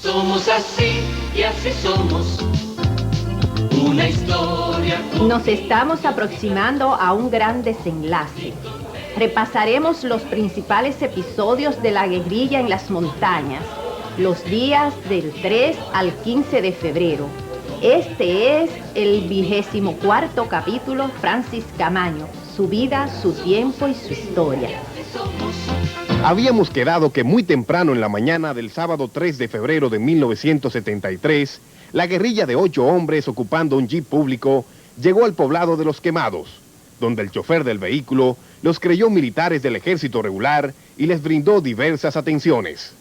Somos así y así somos. Una historia. Nos estamos aproximando a un gran desenlace. Repasaremos los principales episodios de la guerrilla en las montañas, los días del 3 al 15 de febrero. Este es el 24º capítulo, Francis Camaño, su vida, su tiempo y su historia. Habíamos quedado que muy temprano en la mañana del sábado 3 de febrero de 1973, la guerrilla de 8 hombres ocupando un jeep público llegó al poblado de Los Quemados, donde el chofer del vehículo los creyó militares del ejército regular y les brindó diversas atenciones.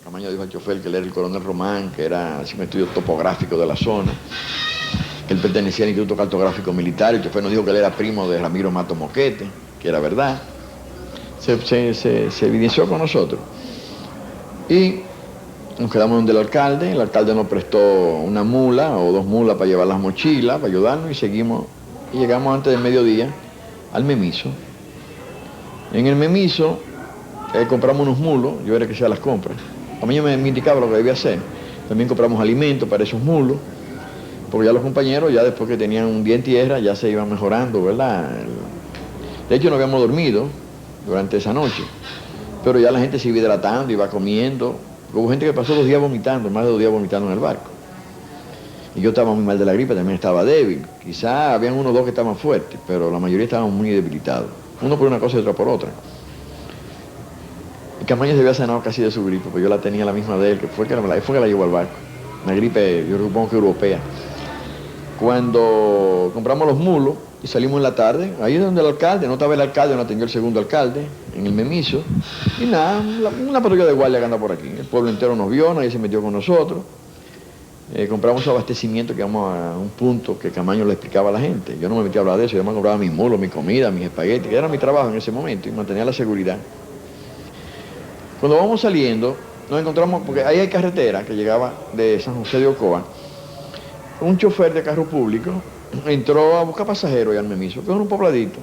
Camaño dijo al chofer que él era el coronel Román, que era un estudio topográfico de la zona, que él pertenecía al Instituto Cartográfico Militar. El chofer nos dijo que él era primo de Ramiro Mato Moquete, que era verdad. Se evidenció con nosotros. Y nos quedamos donde el alcalde nos prestó una mula o 2 mulas para llevar las mochilas, para ayudarnos, y seguimos, y llegamos antes del mediodía al Memiso. En el Memiso compramos unos mulos, yo era que hacía las compras. A mí me indicaba lo que debía hacer. También compramos alimentos para esos mulos, porque ya los compañeros, ya después que tenían un día en tierra, ya se iban mejorando, ¿verdad? De hecho, no habíamos dormido durante esa noche, pero ya la gente se iba hidratando, iba comiendo. Hubo gente que pasó 2 días vomitando, más de 2 días vomitando en el barco. Y yo estaba muy mal de la gripe, también estaba débil. Quizá habían 1 o 2 que estaban fuertes, pero la mayoría estaban muy debilitados. Uno por una cosa y otro por otra. Y Camaño se había sanado casi de su gripe, pues yo la tenía la misma de él, que fue que la llevó al barco. Una gripe, yo supongo que europea. Cuando compramos los mulos y salimos en la tarde, ahí es donde el alcalde, no estaba el alcalde, no atendió el segundo alcalde, en el Memiso, y nada, una patrulla de guardia que anda por aquí. El pueblo entero nos vio, nadie se metió con nosotros. Compramos abastecimiento, que íbamos a un punto que Camaño le explicaba a la gente. Yo no me metía a hablar de eso, yo me compraba mis mulos, mi comida, mis espaguetis, que era mi trabajo en ese momento, y mantenía la seguridad. Cuando vamos saliendo, nos encontramos, porque ahí hay carretera que llegaba de San José de Ocoa. Un chofer de carro público entró a buscar pasajeros allá al Memiso, que es un pobladito.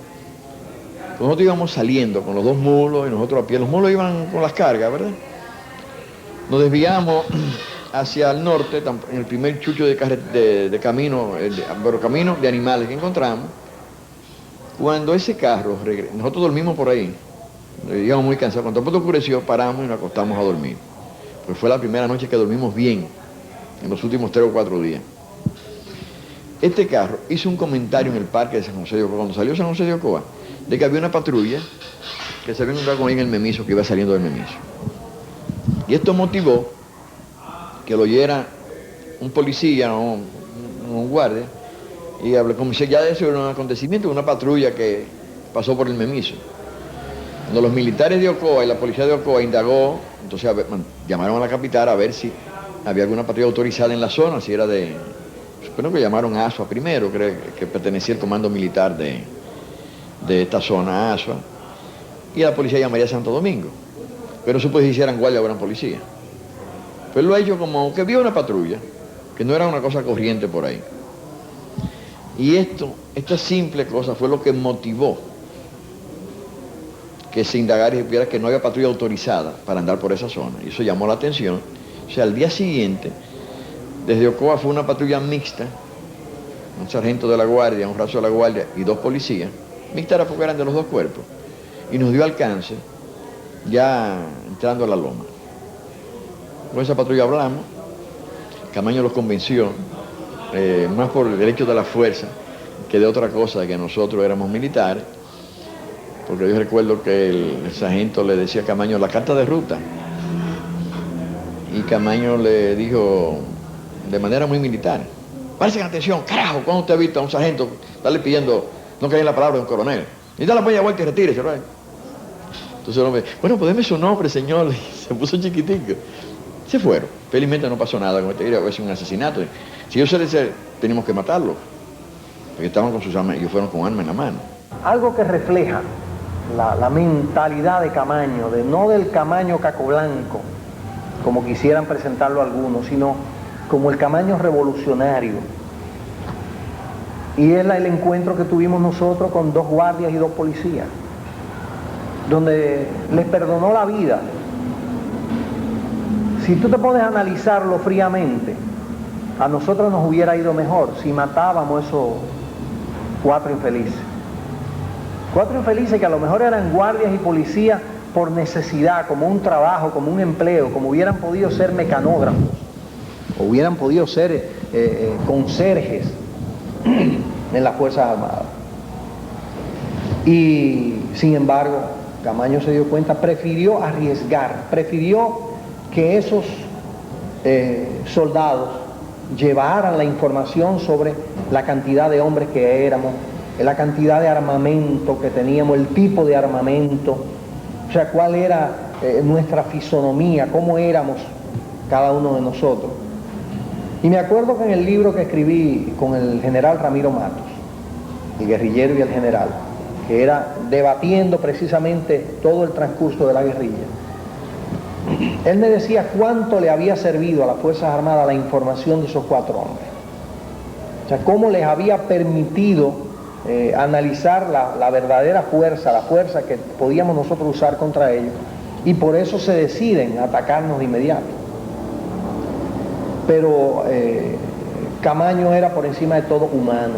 Nosotros íbamos saliendo con los 2 mulos y nosotros a pie. Los mulos iban con las cargas, ¿verdad? Nos desviamos hacia el norte, en el primer chucho de camino, pero camino de animales que encontramos. Cuando ese carro, nosotros dormimos por ahí, íbamos muy cansados. Cuando todo oscureció, paramos y nos acostamos a dormir. Pues fue la primera noche que dormimos bien, en los últimos 3 o 4 días. Este carro hizo un comentario en el parque de San José de Ocoa, cuando salió San José de Ocoa, de que había una patrulla que se había encontrado con ahí en el Memiso, que iba saliendo del Memiso. Y esto motivó que lo oyera un policía o un guardia, y habló como si ya eso era un acontecimiento, una patrulla que pasó por el Memiso. Cuando los militares de Ocoa y la policía de Ocoa indagó, entonces llamaron a la capital a ver si había alguna patrulla autorizada en la zona, si era de... Supongo que llamaron a ASUA primero, creo que pertenecía al comando militar de esta zona, ASUA, y a la policía llamaría a Santo Domingo. Pero supo si hicieran guardia o eran policía. Pero lo ha hecho como que vio una patrulla, que no era una cosa corriente por ahí. Y esta simple cosa fue lo que motivó que se indagara y viera que no había patrulla autorizada para andar por esa zona. Y eso llamó la atención. O sea, al día siguiente, desde Ocoa fue una patrulla mixta, un sargento de la guardia, un raso de la guardia y 2 policías. Mixta era porque eran de los 2 cuerpos. Y nos dio alcance ya entrando a la loma. Con esa patrulla hablamos, Camaño los convenció, más por el hecho de la fuerza que de otra cosa, de que nosotros éramos militares, porque yo recuerdo que el sargento le decía a Camaño la carta de ruta, y Camaño le dijo de manera muy militar: presten atención, carajo, ¿cuándo usted ha visto a un sargento darle pidiendo, no cae en la palabra de un coronel? Y da la media vuelta y retírese, ¿verdad? Entonces el hombre, bueno, pues deme su nombre, señor. Y se puso chiquitico. Se fueron. Felizmente no pasó nada con este video, es un asesinato. Si yo se les teníamos que matarlo, porque estaban con sus armas, ellos fueron con armas en la mano. Algo que refleja la mentalidad de Camaño, no del Camaño caco blanco, como quisieran presentarlo algunos, sino como el Camaño revolucionario. Y es el encuentro que tuvimos nosotros con 2 guardias y 2 policías, donde les perdonó la vida Si tú te pones a analizarlo fríamente, a nosotros nos hubiera ido mejor si matábamos esos 4 infelices. 4 infelices que a lo mejor eran guardias y policías por necesidad, como un trabajo, como un empleo, como hubieran podido ser mecanógrafos, o hubieran podido ser conserjes en las Fuerzas Armadas. Y sin embargo, Camaño se dio cuenta, prefirió arriesgar, prefirió que esos soldados llevaran la información sobre la cantidad de hombres que éramos, la cantidad de armamento que teníamos, el tipo de armamento, o sea, cuál era nuestra fisonomía, cómo éramos cada uno de nosotros. Y me acuerdo que en el libro que escribí con el general Ramiro Matos, el guerrillero y el general, que era debatiendo precisamente todo el transcurso de la guerrilla, él me decía cuánto le había servido a las Fuerzas Armadas la información de esos 4 hombres. O sea, cómo les había permitido analizar la verdadera fuerza, la fuerza que podíamos nosotros usar contra ellos, y por eso se deciden a atacarnos de inmediato. Pero Camaño era por encima de todo humano.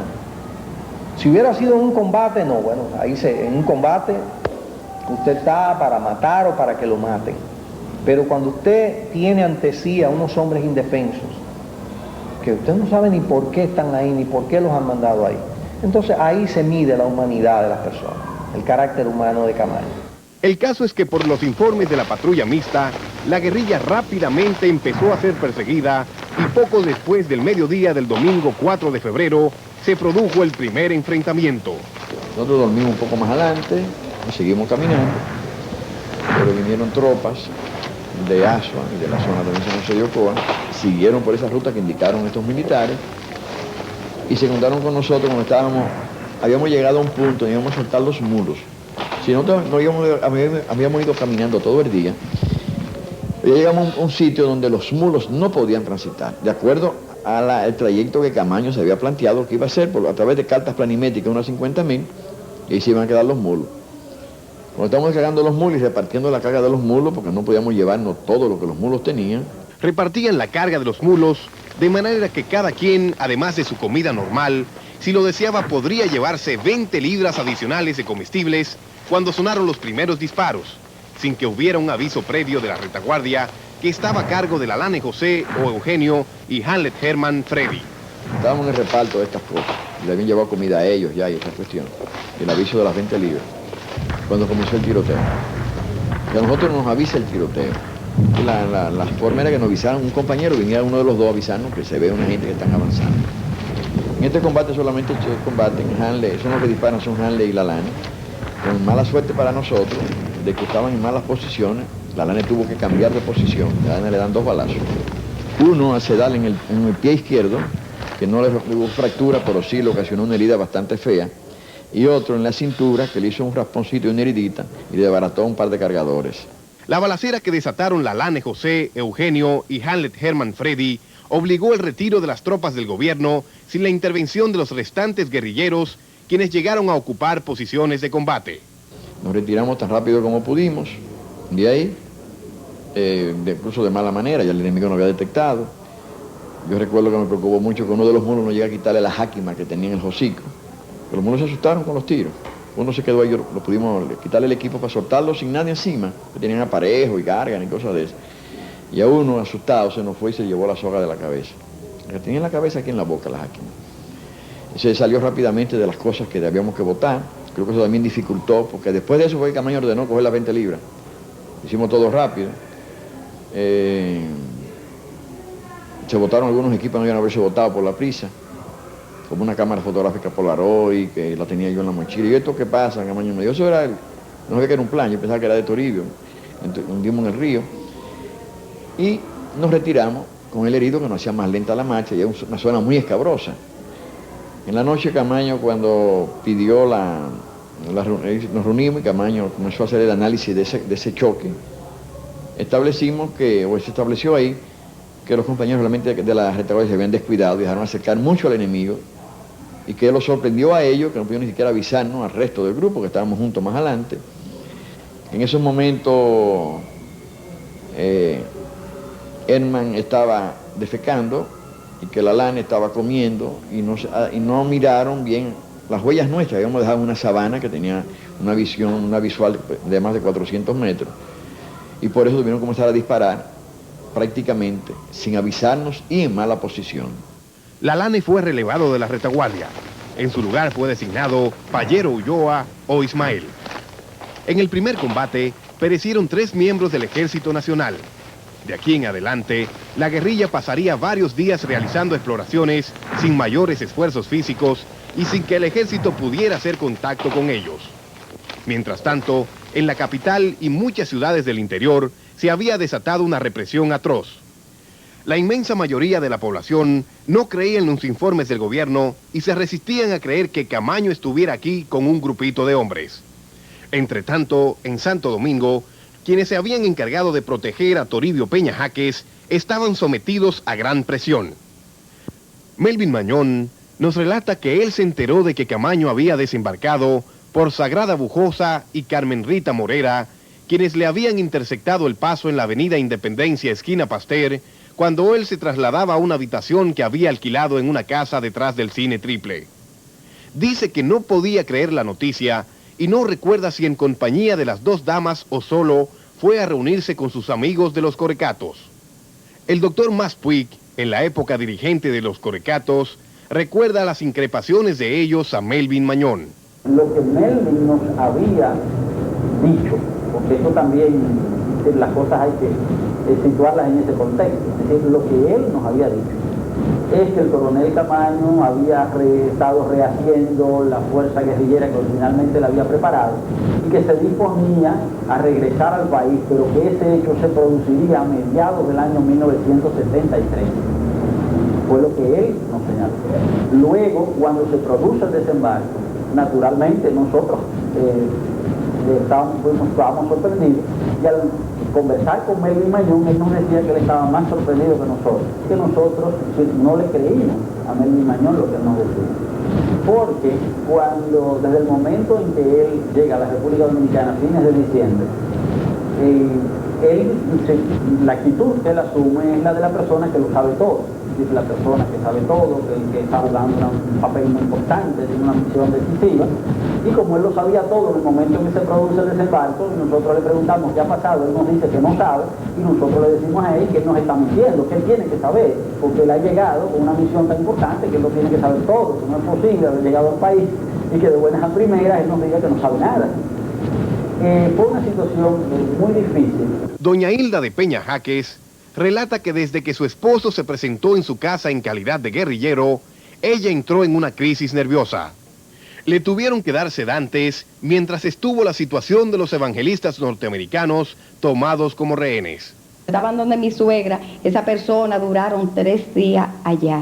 Si hubiera sido en un combate, no, bueno, en un combate usted está para matar o para que lo maten. Pero cuando usted tiene ante sí a unos hombres indefensos, que usted no sabe ni por qué están ahí, ni por qué los han mandado ahí, entonces ahí se mide la humanidad de las personas, el carácter humano de Camaño. El caso es que por los informes de la patrulla mixta, la guerrilla rápidamente empezó a ser perseguida y poco después del mediodía del domingo 4 de febrero se produjo el primer enfrentamiento. Nosotros dormimos un poco más adelante y seguimos caminando, pero vinieron tropas de Asua y de la zona de San José de Ocoa, siguieron por esa ruta que indicaron estos militares y se encontraron con nosotros cuando habíamos llegado a un punto, íbamos a soltar los mulos. Si nosotros habíamos ido caminando todo el día, ya llegamos a un sitio donde los mulos no podían transitar, de acuerdo al trayecto que Camaño se había planteado que iba a hacer a través de cartas planimétricas, unas 50.000, y ahí se iban a quedar los mulos. Cuando estábamos cargando los mulos y repartiendo la carga de los mulos, porque no podíamos llevarnos todo lo que los mulos tenían, repartían la carga de los mulos de manera que cada quien, además de su comida normal, si lo deseaba podría llevarse 20 libras adicionales de comestibles cuando sonaron los primeros disparos, sin que hubiera un aviso previo de la retaguardia que estaba a cargo de Alane José o Eugenio y Hamlet Herman Freddy. Estábamos en el reparto de estas cosas, y le habían llevado comida a ellos ya y esa cuestión, el aviso de las 20 libras, cuando comenzó el tiroteo. Y a nosotros nos avisa el tiroteo. Y la forma era que nos avisaran, un compañero, viniera uno de los dos a avisarnos que se ve una gente que están avanzando. En este combate solamente combaten Hanley, son los que disparan, son Hanley y Lalane. Con mala suerte para nosotros, de que estaban en malas posiciones, Lalane tuvo que cambiar de posición, Lalane le dan 2 balazos. Uno a Sedal en el pie izquierdo, que no le hubo fractura, pero sí le ocasionó una herida bastante fea, y otro en la cintura, que le hizo un rasponcito y una heridita, y le desbarató un par de cargadores. La balacera que desataron Lalane José, Eugenio y Hamlet Herman Freddy obligó el retiro de las tropas del gobierno sin la intervención de los restantes guerrilleros, quienes llegaron a ocupar posiciones de combate. Nos retiramos tan rápido como pudimos de ahí, incluso de mala manera, ya el enemigo nos había detectado. Yo recuerdo que me preocupó mucho que uno de los mulos no llega a quitarle la jáquima que tenía en el hocico. Pero los mulos se asustaron con los tiros. Uno se quedó ahí, lo pudimos quitarle el equipo para soltarlo sin nadie encima, que tenían aparejo y cargan y cosas de eso. Y a uno, asustado, se nos fue y se llevó la soga de la cabeza. Que tenía en la cabeza aquí en la boca la jáquima. Y se salió rápidamente de las cosas que debíamos que votar. Creo que eso también dificultó, porque después de eso fue que Camaño ordenó coger las 20 libras. Hicimos todo rápido. Se votaron algunos equipos, no iban a haberse votado por la prisa, como una cámara fotográfica Polaroid, que la tenía yo en la mochila. ¿Y esto qué pasa? Camaño me dijo, eso era, no sabía que era un plan, yo pensaba que era de Toribio. Entonces, hundimos en el río y nos retiramos con el herido que nos hacía más lenta la marcha, y es una zona muy escabrosa. En la noche Camaño, cuando pidió nos reunimos y Camaño comenzó a hacer el análisis de ese choque, se estableció ahí que los compañeros realmente de la retaguardia se habían descuidado y dejaron acercar mucho al enemigo, y que lo sorprendió a ellos, que no pudieron ni siquiera avisarnos al resto del grupo, que estábamos juntos más adelante. En esos momentos Herman estaba defecando y que Lalane estaba comiendo y no miraron bien las huellas nuestras. Habíamos dejado una sabana que tenía una visual de más de 400 metros y por eso tuvieron que comenzar a disparar prácticamente sin avisarnos y en mala posición. Lalane fue relevado de la retaguardia. En su lugar fue designado Payero Ulloa o Ismael. En el primer combate perecieron 3 miembros del Ejército Nacional. De aquí en adelante, la guerrilla pasaría varios días realizando exploraciones sin mayores esfuerzos físicos y sin que el ejército pudiera hacer contacto con ellos. Mientras tanto, en la capital y muchas ciudades del interior se había desatado una represión atroz. La inmensa mayoría de la población no creía en los informes del gobierno y se resistían a creer que Camaño estuviera aquí con un grupito de hombres. Entre tanto, en Santo Domingo, quienes se habían encargado de proteger a Toribio Peña Jaques estaban sometidos a gran presión. Melvin Mañón nos relata que él se enteró de que Camaño había desembarcado por Sagrada Bujosa y Carmen Rita Morera, quienes le habían interceptado el paso en la avenida Independencia, esquina Pasteur, cuando él se trasladaba a una habitación que había alquilado en una casa detrás del Cine Triple. Dice que no podía creer la noticia y no recuerda si en compañía de las 2 damas o solo fue a reunirse con sus amigos de los Corecatos. El doctor Mas Puig, en la época dirigente de los Corecatos, recuerda las increpaciones de ellos a Melvin Mañón. Lo que Melvin nos había dicho, porque esto también, las cosas hay que situarlas en ese contexto, es decir, lo que él nos había dicho es que el coronel Camaño había estado rehaciendo la fuerza guerrillera que originalmente la había preparado y que se disponía a regresar al país, pero que ese hecho se produciría a mediados del año 1973. Fue lo que él nos señaló. Luego, cuando se produce el desembarco, naturalmente nosotros estábamos sorprendidos y al conversar con Melvin Mañón, él nos decía que él estaba más sorprendido que nosotros no le creímos a Melvin Mañón lo que él nos decía. Porque desde el momento en que él llega a la República Dominicana a fines de diciembre, la actitud que él asume es la de la persona que lo sabe todo. Es la persona que sabe todo, que está jugando un papel muy importante, tiene una misión decisiva, y como él lo sabía todo en el momento en que se produce el desembarco, nosotros le preguntamos qué ha pasado, él nos dice que no sabe, y nosotros le decimos a él que él nos está mintiendo, que él tiene que saber, porque él ha llegado con una misión tan importante que él lo tiene que saber todo, que no es posible haber llegado al país y que de buenas a primeras él nos diga que no sabe nada. Fue una situación muy difícil. Doña Hilda de Peña Jaques relata que desde que su esposo se presentó en su casa en calidad de guerrillero, ella entró en una crisis nerviosa. Le tuvieron que dar sedantes mientras estuvo la situación de los evangelistas norteamericanos tomados como rehenes. Estaban donde mi suegra, esa persona duraron 3 días allá.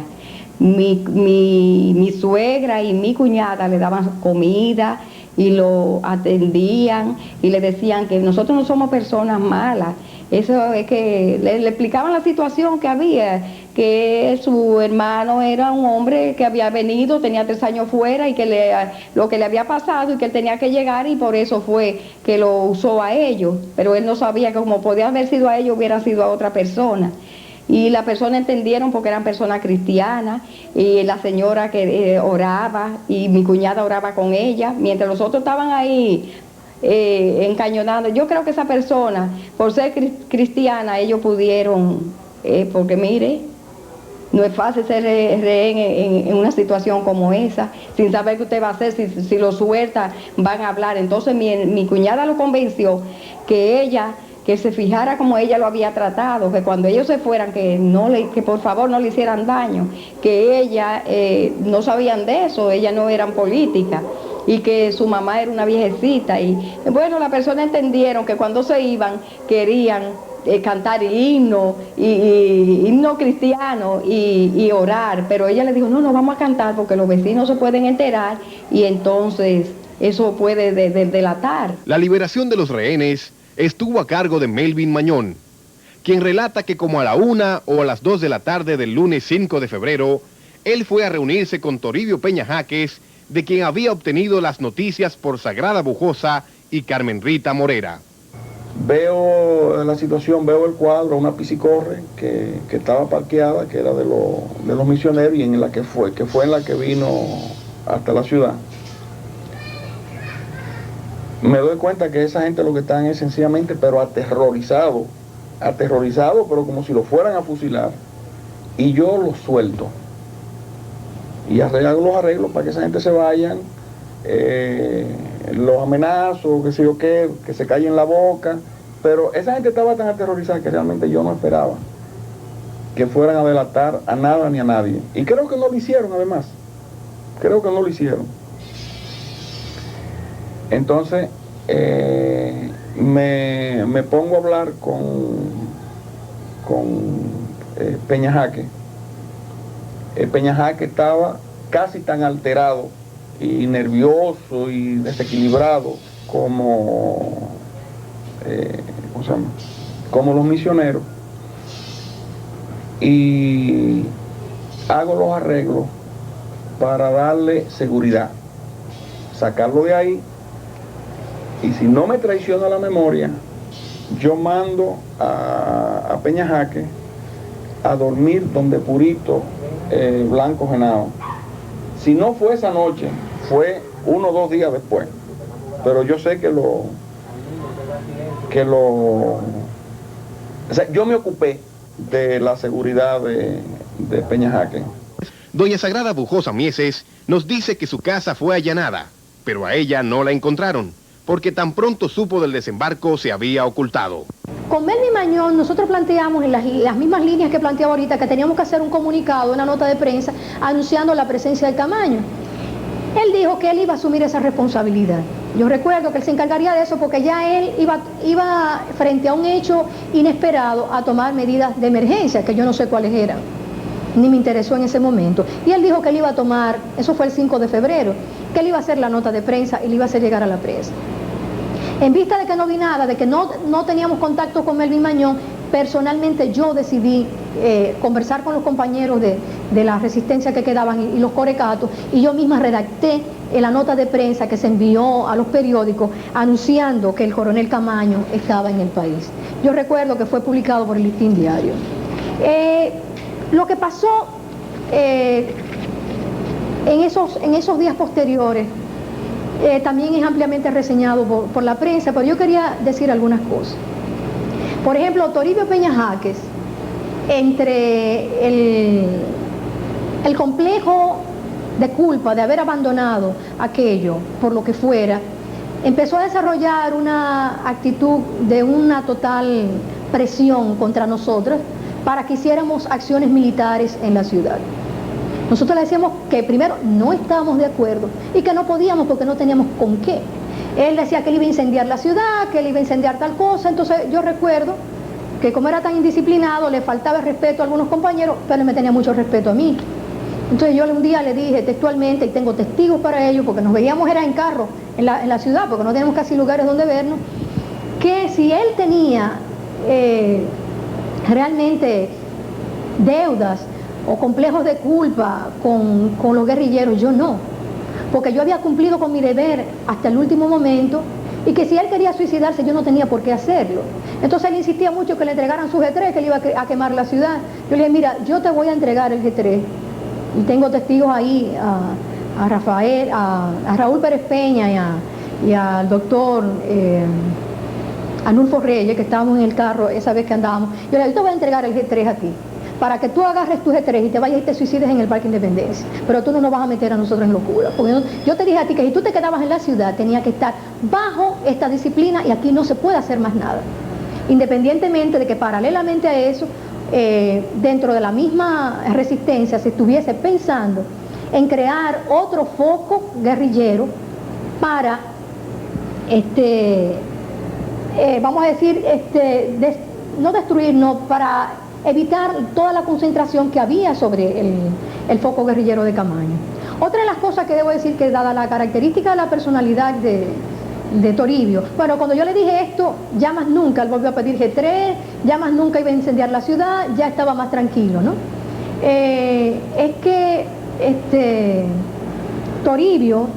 Mi suegra y mi cuñada le daban comida y lo atendían y le decían que nosotros no somos personas malas. Eso es que le explicaban la situación que había, que su hermano era un hombre que había venido, tenía 3 años fuera y que lo que le había pasado y que él tenía que llegar y por eso fue que lo usó a ellos. Pero él no sabía que como podía haber sido a ellos, hubiera sido a otra persona. Y las personas entendieron porque eran personas cristianas y la señora que oraba y mi cuñada oraba con ella, mientras los otros estaban ahí encañonando. Yo creo que esa persona, por ser cristiana, ellos pudieron, porque mire, no es fácil ser rehén en una situación como esa, sin saber qué usted va a hacer, si lo suelta, van a hablar. Entonces mi cuñada lo convenció que se fijara como ella lo había tratado, que cuando ellos se fueran, que por favor no le hicieran daño, que ella no sabían de eso, ellas no eran políticas, y que su mamá era una viejecita. Y bueno, las personas entendieron que cuando se iban querían cantar himno cristiano y orar, pero ella le dijo, no vamos a cantar porque los vecinos se pueden enterar y entonces eso puede delatar. La liberación de los rehenes estuvo a cargo de Melvin Mañón, quien relata que como a la 1 o a las 2 de la tarde del lunes 5 de febrero, él fue a reunirse con Toribio Peña Jaques, de quien había obtenido las noticias por Sagrada Bujosa y Carmen Rita Morera. Veo la situación, veo el cuadro, una piscicorre que estaba parqueada, que era de los misioneros y en la que fue en la que vino hasta la ciudad. Me doy cuenta que esa gente lo que están es sencillamente, pero aterrorizado, pero como si lo fueran a fusilar, y yo los suelto y hago los arreglos para que esa gente se vayan, los amenazo, qué sé yo qué, que se callen la boca, pero esa gente estaba tan aterrorizada que realmente yo no esperaba que fueran a delatar a nada ni a nadie, y creo que no lo hicieron. Además, creo que no lo hicieron. Entonces me pongo a hablar con Peña Jaque. Peña Jaque estaba casi tan alterado y nervioso y desequilibrado como ¿cómo se llama? Como los misioneros, y hago los arreglos para darle seguridad, sacarlo de ahí, y si no me traiciona la memoria, yo mando a Peña Jaque a dormir donde Purito Blanco Genao. Si no fue esa noche, fue 1 o 2 días después, pero yo sé que o sea, yo me ocupé de la seguridad de Peña Jaque. Doña Sagrada Bujosa Mieses nos dice que su casa fue allanada, pero a ella no la encontraron, porque tan pronto supo del desembarco se había ocultado. Con Melvin Mañón nosotros planteamos en las mismas líneas que planteaba ahorita que teníamos que hacer un comunicado, una nota de prensa anunciando la presencia del Camaño. Él dijo que él iba a asumir esa responsabilidad. Yo recuerdo que él se encargaría de eso porque ya él iba frente a un hecho inesperado a tomar medidas de emergencia, que yo no sé cuáles eran, ni me interesó en ese momento. Y él dijo que él iba a tomar, eso fue el 5 de febrero, que él iba a hacer la nota de prensa y le iba a hacer llegar a la prensa. En vista de que no vi nada, de que no teníamos contacto con Melvin Mañón, personalmente yo decidí conversar con los compañeros de la resistencia que quedaban y los corecatos, y yo misma redacté la nota de prensa que se envió a los periódicos anunciando que el coronel Camaño estaba en el país. Yo recuerdo que fue publicado por el Listín Diario. Lo que pasó en esos días posteriores también es ampliamente reseñado por la prensa, pero yo quería decir algunas cosas. Por ejemplo, Toribio Peña Jaques, entre el complejo de culpa de haber abandonado aquello por lo que fuera, empezó a desarrollar una actitud de una total presión contra nosotros para que hiciéramos acciones militares en la ciudad. Nosotros le decíamos que primero no estábamos de acuerdo y que no podíamos porque no teníamos con qué. Él decía que él iba a incendiar la ciudad, que él iba a incendiar tal cosa. Entonces yo recuerdo que como era tan indisciplinado, le faltaba el respeto a algunos compañeros, pero él me tenía mucho respeto a mí. Entonces yo un día le dije textualmente, y tengo testigos para ello, porque nos veíamos era en carro en la ciudad, porque no tenemos casi lugares donde vernos, que si él tenía realmente deudas o complejos de culpa con los guerrilleros, yo no, porque yo había cumplido con mi deber hasta el último momento, y que si él quería suicidarse yo no tenía por qué hacerlo. Entonces él insistía mucho que le entregaran su G3, que él iba a quemar la ciudad. Yo le dije, mira, yo te voy a entregar el G3, y tengo testigos ahí a Rafael, a Raúl Pérez Peña y al doctor Anulfo Reyes, que estábamos en el carro esa vez que andábamos. Yo le dije, yo te voy a entregar el G3 a ti, para que tú agarres tu G3 y te vayas y te suicides en el Parque Independencia, pero tú no nos vas a meter a nosotros en locura, porque yo te dije a ti que si tú te quedabas en la ciudad tenía que estar bajo esta disciplina, y aquí no se puede hacer más nada, independientemente de que paralelamente a eso, dentro de la misma resistencia se estuviese pensando en crear otro foco guerrillero para vamos a decir, no destruir, no, para evitar toda la concentración que había sobre el foco guerrillero de Camaño. Otra de las cosas que debo decir, que dada la característica de la personalidad de Toribio, bueno, cuando yo le dije esto, ya más nunca él volvió a pedir G3, ya más nunca iba a incendiar la ciudad, ya estaba más tranquilo, ¿no? Es que Toribio,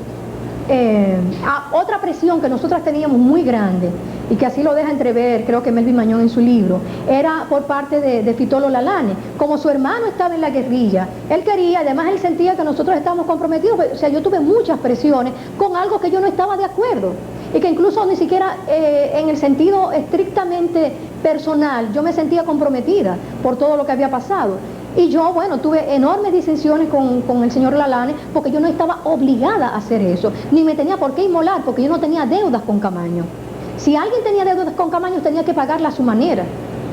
otra presión que nosotros teníamos muy grande, y que así lo deja entrever, creo que Melvin Mañón en su libro, era por parte de Fitolo Lalane. Como su hermano estaba en la guerrilla, él quería, además él sentía que nosotros estábamos comprometidos, o sea, yo tuve muchas presiones con algo que yo no estaba de acuerdo, y que incluso ni siquiera en el sentido estrictamente personal, yo me sentía comprometida por todo lo que había pasado. Y yo, bueno, tuve enormes disensiones con el señor Lalane, porque yo no estaba obligada a hacer eso, ni me tenía por qué inmolar, porque yo no tenía deudas con Camaño. Si alguien tenía deudas con Camaño, tenía que pagarla a su manera,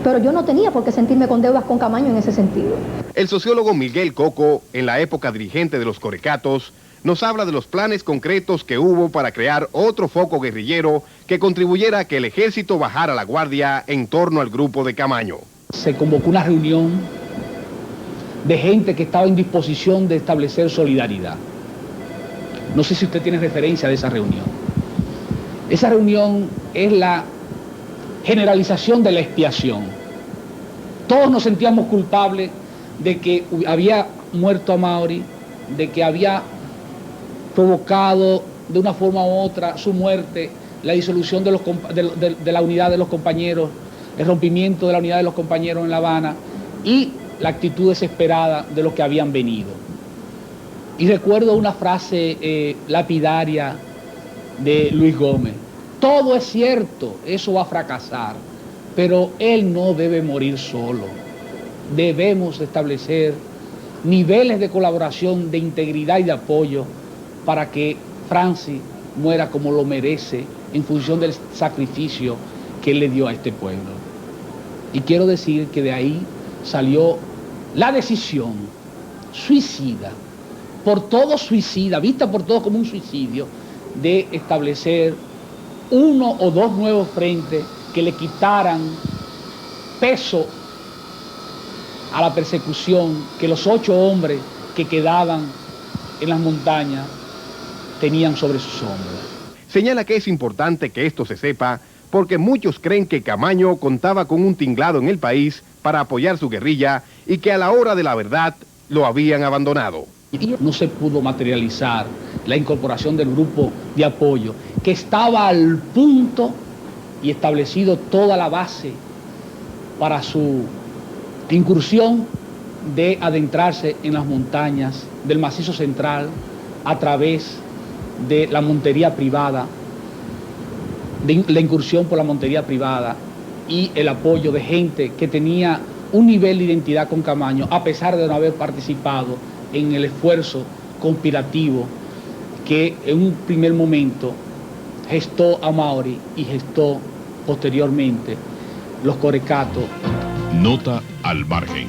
pero yo no tenía por qué sentirme con deudas con Camaño en ese sentido. El sociólogo Miguel Coco, en la época dirigente de los Corecatos, nos habla de los planes concretos que hubo para crear otro foco guerrillero que contribuyera a que el ejército bajara la guardia en torno al grupo de Camaño. Se convocó una reunión de gente que estaba en disposición de establecer solidaridad. No sé si usted tiene referencia de esa reunión. Esa reunión es la generalización de la expiación. Todos nos sentíamos culpables de que había muerto a Amaury, de que había provocado de una forma u otra su muerte, la disolución de la unidad de los compañeros, el rompimiento de la unidad de los compañeros en La Habana y la actitud desesperada de los que habían venido. Y recuerdo una frase lapidaria de Luis Gómez: todo es cierto, eso va a fracasar, pero él no debe morir solo. Debemos establecer niveles de colaboración, de integridad y de apoyo para que Francis muera como lo merece en función del sacrificio que él le dio a este pueblo. Y quiero decir que de ahí salió la decisión suicida, vista por todos como un suicidio, de establecer uno o dos nuevos frentes que le quitaran peso a la persecución que los 8 hombres que quedaban en las montañas tenían sobre sus hombros. Señala que es importante que esto se sepa porque muchos creen que Camaño contaba con un tinglado en el país para apoyar su guerrilla y que a la hora de la verdad lo habían abandonado. No se pudo materializar la incorporación del grupo de apoyo que estaba al punto y establecido toda la base para su incursión de adentrarse en las montañas del macizo central a través de la montería privada, de la incursión por la montería privada y el apoyo de gente que tenía un nivel de identidad con Camaño, a pesar de no haber participado en el esfuerzo conspirativo que en un primer momento gestó Amaury y gestó posteriormente los Corecatos. Nota al margen.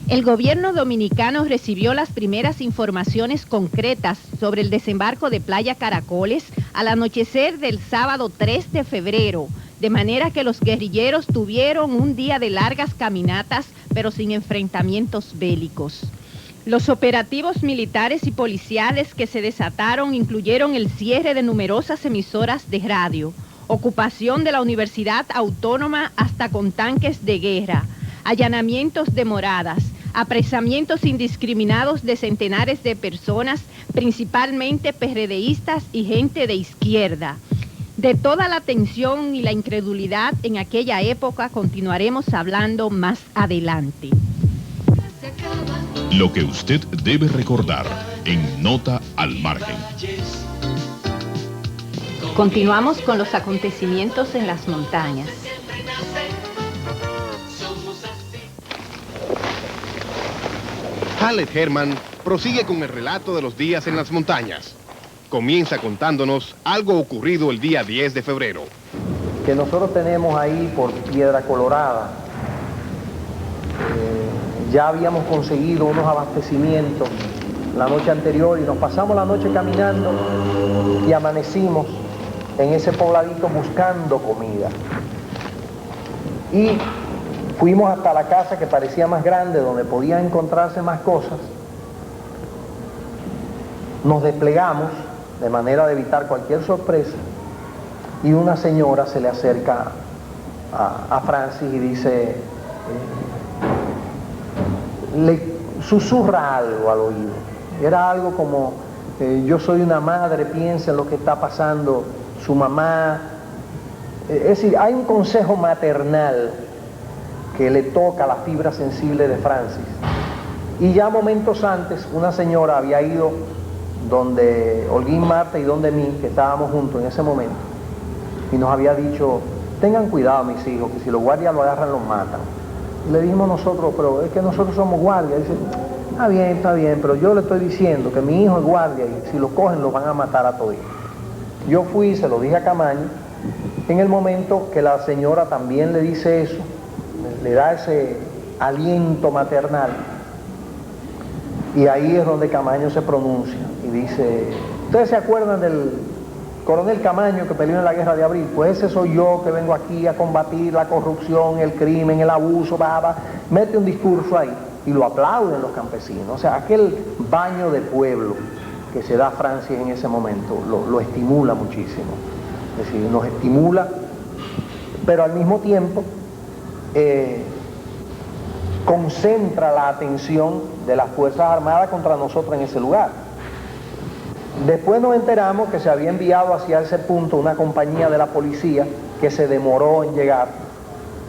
El gobierno dominicano recibió las primeras informaciones concretas sobre el desembarco de Playa Caracoles al anochecer del sábado 3 de febrero, de manera que los guerrilleros tuvieron un día de largas caminatas, pero sin enfrentamientos bélicos. Los operativos militares y policiales que se desataron incluyeron el cierre de numerosas emisoras de radio, ocupación de la Universidad Autónoma hasta con tanques de guerra, allanamientos de moradas, apresamientos indiscriminados de centenares de personas, principalmente PRDistas y gente de izquierda. De toda la tensión y la incredulidad en aquella época continuaremos hablando más adelante. Lo que usted debe recordar en Nota al Margen. Continuamos con los acontecimientos en las montañas. Hallet Herman prosigue con el relato de los días en las montañas. Comienza contándonos algo ocurrido el día 10 de febrero. Que nosotros tenemos ahí por Piedra Colorada. Ya habíamos conseguido unos abastecimientos la noche anterior y nos pasamos la noche caminando y amanecimos en ese pobladito buscando comida. Y fuimos hasta la casa que parecía más grande, donde podían encontrarse más cosas. Nos desplegamos de manera de evitar cualquier sorpresa y una señora se le acerca a Francis y dice, le susurra algo al oído. Era algo como, yo soy una madre, piensa en lo que está pasando su mamá. Es decir, hay un consejo maternal que le toca la fibra sensible de Francis. Y ya momentos antes, una señora había ido donde Holguín Marte y donde mí, que estábamos juntos en ese momento, y nos había dicho: tengan cuidado, mis hijos, que si los guardias lo agarran, los matan. Y le dijimos nosotros: pero es que nosotros somos guardias. Dice: está bien, pero yo le estoy diciendo que mi hijo es guardia y si lo cogen, los van a matar a todos. Yo fui y se lo dije a Camaño, en el momento que la señora también le dice eso, le da ese aliento maternal, y ahí es donde Camaño se pronuncia y dice: ¿ustedes se acuerdan del coronel Camaño que peleó en la guerra de abril? Pues ese soy yo, que vengo aquí a combatir la corrupción, el crimen, el abuso, mete un discurso ahí, y lo aplauden los campesinos. O sea, aquel baño de pueblo que se da Francis en ese momento lo estimula muchísimo. Es decir, nos estimula, pero al mismo tiempo concentra la atención de las Fuerzas Armadas contra nosotros en ese lugar. Después nos enteramos que se había enviado hacia ese punto una compañía de la policía que se demoró en llegar,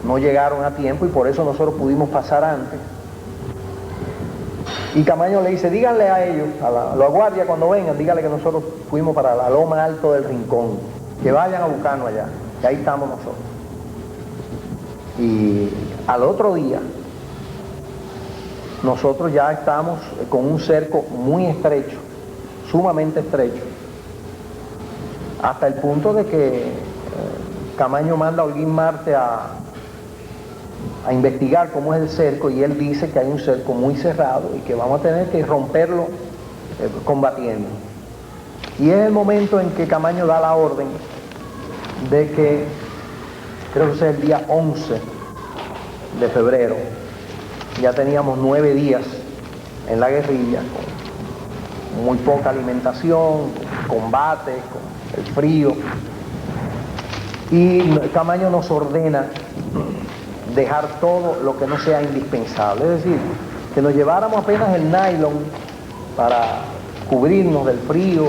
no llegaron a tiempo y por eso nosotros pudimos pasar antes. Y Camaño le dice: díganle a ellos, a la guardia, cuando vengan, díganle que nosotros fuimos para la loma alto del Rincón, que vayan a buscarnos allá, que ahí estamos nosotros. Y al otro día, nosotros ya estamos con un cerco muy estrecho, sumamente estrecho, hasta el punto de que Camaño manda a Holguín Marte a investigar cómo es el cerco, y él dice que hay un cerco muy cerrado y que vamos a tener que romperlo combatiendo. Y es el momento en que Camaño da la orden de que, creo que es el día 11 de febrero, ya teníamos 9 días en la guerrilla, con muy poca alimentación, con combate, con el frío, y Camaño nos ordena dejar todo lo que no sea indispensable, es decir, que nos lleváramos apenas el nylon para cubrirnos del frío,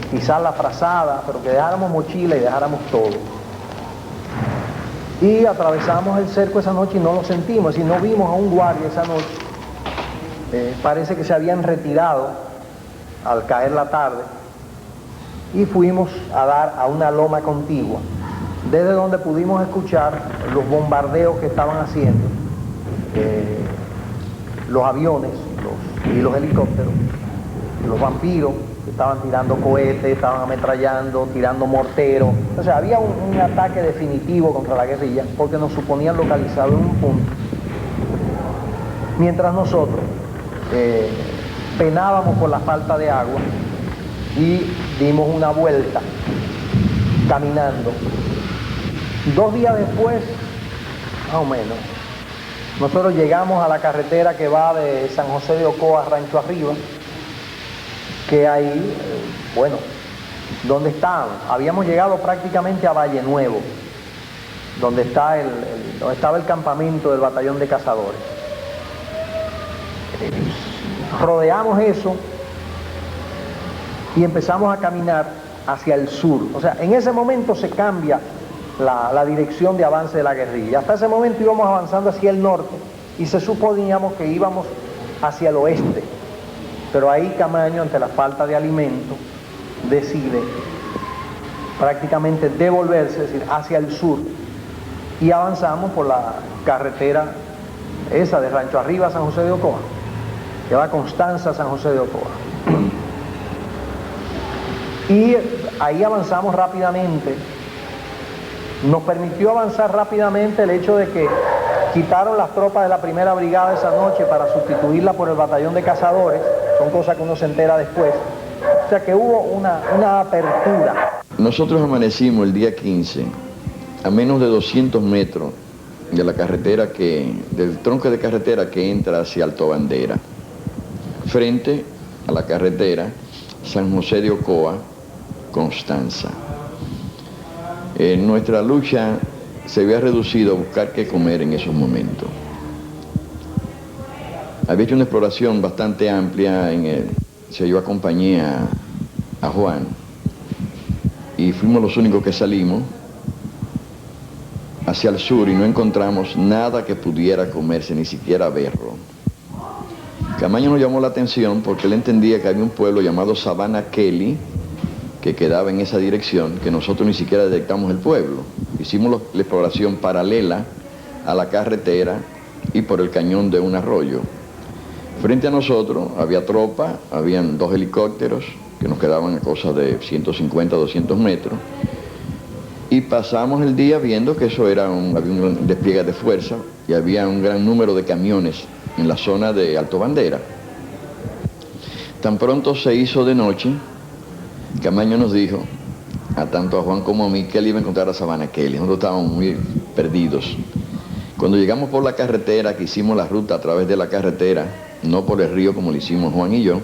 quizás la frazada, pero que dejáramos mochila y dejáramos todo. Y atravesamos el cerco esa noche y no lo sentimos, es decir, no vimos a un guardia esa noche. Parece que se habían retirado al caer la tarde, y fuimos a dar a una loma contigua, desde donde pudimos escuchar los bombardeos que estaban haciendo los aviones y los helicópteros, los vampiros que estaban tirando cohetes, estaban ametrallando, tirando morteros. O sea, había un ataque definitivo contra la guerrilla, porque nos suponían localizados en un punto, mientras nosotros penábamos por la falta de agua y dimos una vuelta caminando. 2 días después, más o menos, nosotros llegamos a la carretera que va de San José de Ocoa a Rancho Arriba, que ahí, bueno, ¿dónde estábamos? Habíamos llegado prácticamente a Valle Nuevo, donde estaba el campamento del batallón de cazadores. Rodeamos eso y empezamos a caminar hacia el sur. O sea, en ese momento se cambia la dirección de avance de la guerrilla. Hasta ese momento íbamos avanzando hacia el norte y se suponíamos que íbamos hacia el oeste, pero ahí Camaño, ante la falta de alimento, decide prácticamente devolverse, es decir, hacia el sur, y avanzamos por la carretera esa de Rancho Arriba a San José de Ocoa, que va a Constanza a San José de Ocoa. Y ahí avanzamos rápidamente. Nos permitió avanzar rápidamente el hecho de que quitaron las tropas de la primera brigada esa noche para sustituirla por el batallón de cazadores. Son cosas que uno se entera después. O sea que hubo una apertura. Nosotros amanecimos el día 15 a menos de 200 metros de la carretera del tronco de carretera que entra hacia Alto Bandera, frente a la carretera San José de Ocoa, Constanza. Nuestra lucha se había reducido a buscar qué comer en esos momentos. Había hecho una exploración bastante amplia, yo acompañé a Juan, y fuimos los únicos que salimos hacia el sur y no encontramos nada que pudiera comerse, ni siquiera berro. Camaño nos llamó la atención porque él entendía que había un pueblo llamado Sabana Kelly que quedaba en esa dirección, que nosotros ni siquiera detectamos el pueblo. Hicimos la exploración paralela a la carretera y por el cañón de un arroyo. Frente a nosotros había tropa, habían 2 helicópteros que nos quedaban a cosa de 150, 200 metros, y pasamos el día viendo que eso había un despliegue de fuerza y había un gran número de camiones en la zona de Alto Bandera. Tan pronto se hizo de noche, Camaño nos dijo, tanto a Juan como a mí, que él iba a encontrar a Sabana Kelly. Nosotros estábamos muy perdidos. Cuando llegamos por la carretera, que hicimos la ruta a través de la carretera, no por el río como lo hicimos Juan y yo,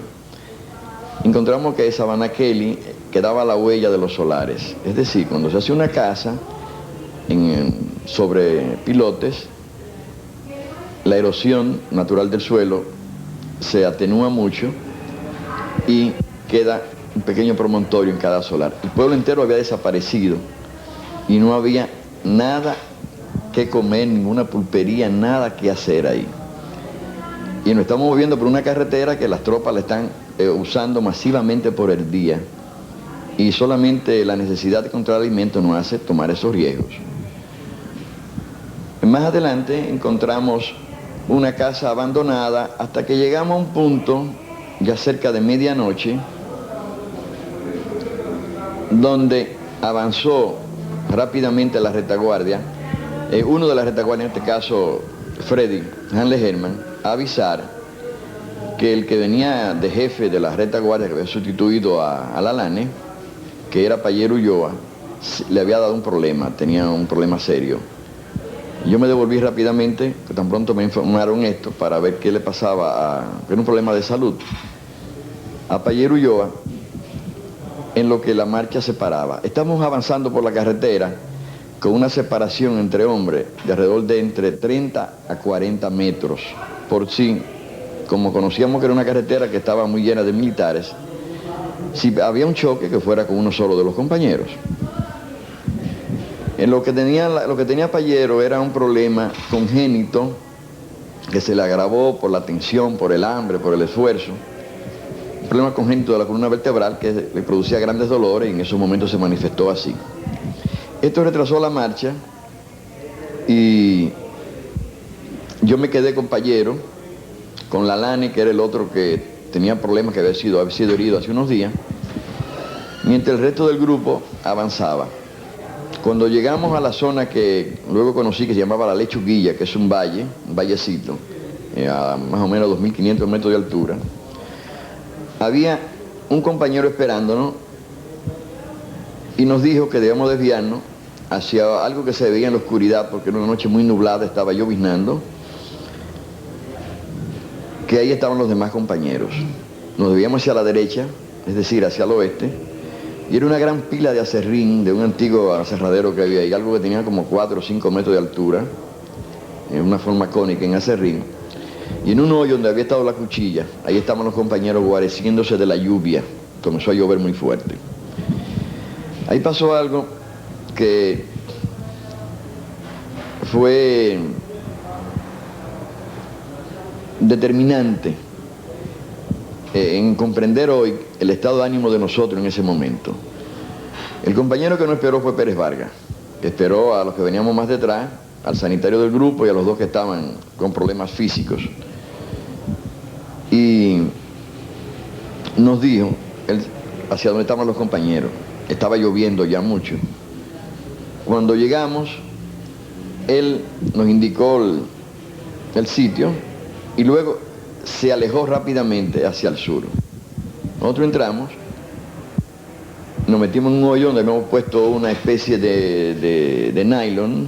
encontramos que Sabana Kelly quedaba a la huella de los solares. Es decir, cuando se hace una casa sobre pilotes, la erosión natural del suelo se atenúa mucho y queda un pequeño promontorio en cada solar. El pueblo entero había desaparecido y no había nada que comer, ninguna pulpería, nada que hacer ahí. Y nos estamos moviendo por una carretera que las tropas la están usando masivamente por el día y solamente la necesidad de encontrar alimento nos hace tomar esos riesgos. Más adelante encontramos una casa abandonada hasta que llegamos a un punto, ya cerca de medianoche, donde avanzó rápidamente la retaguardia, uno de la retaguardia, en este caso Freddy Hanle Herman, a avisar que el que venía de jefe de la retaguardia, que había sustituido a Lalane, que era Payero Ulloa, le había dado un problema, tenía un problema serio. Yo me devolví rápidamente, que tan pronto me informaron esto, para ver qué le pasaba, que era un problema de salud, a Payero Ulloa, en lo que la marcha se paraba. Estamos avanzando por la carretera con una separación entre hombres de alrededor de entre 30 a 40 metros. Por sí, como conocíamos que era una carretera que estaba muy llena de militares, si había un choque, que fuera con uno solo de los compañeros. En lo que tenía Payero era un problema congénito que se le agravó por la tensión, por el hambre, por el esfuerzo. Un problema congénito de la columna vertebral que le producía grandes dolores y en esos momentos se manifestó así. Esto retrasó la marcha y yo me quedé con Payero, con Lalane, que era el otro que tenía problemas, que había sido herido hace unos días, mientras el resto del grupo avanzaba. Cuando llegamos a la zona que luego conocí, que se llamaba La Lechuguilla, que es un vallecito, a más o menos 2.500 metros de altura, había un compañero esperándonos y nos dijo que debíamos desviarnos hacia algo que se veía en la oscuridad, porque era una noche muy nublada, estaba lloviznando, que ahí estaban los demás compañeros. Nos debíamos hacia la derecha, es decir, hacia el oeste, y era una gran pila de acerrín, de un antiguo aserradero que había ahí, algo que tenía como 4 o 5 metros de altura, en una forma cónica en acerrín, y en un hoyo donde había estado la cuchilla, ahí estaban los compañeros guareciéndose de la lluvia. Comenzó a llover muy fuerte. Ahí pasó algo que fue determinante en comprender hoy el estado de ánimo de nosotros en ese momento. El compañero que no esperó fue Pérez Vargas, que esperó a los que veníamos más detrás, al sanitario del grupo y a los dos que estaban con problemas físicos. Y nos dijo hacia dónde estaban los compañeros. Estaba lloviendo ya mucho. Cuando llegamos, él nos indicó el sitio y luego se alejó rápidamente hacia el sur. Nosotros entramos, nos metimos en un hoyo donde habíamos puesto una especie de nylon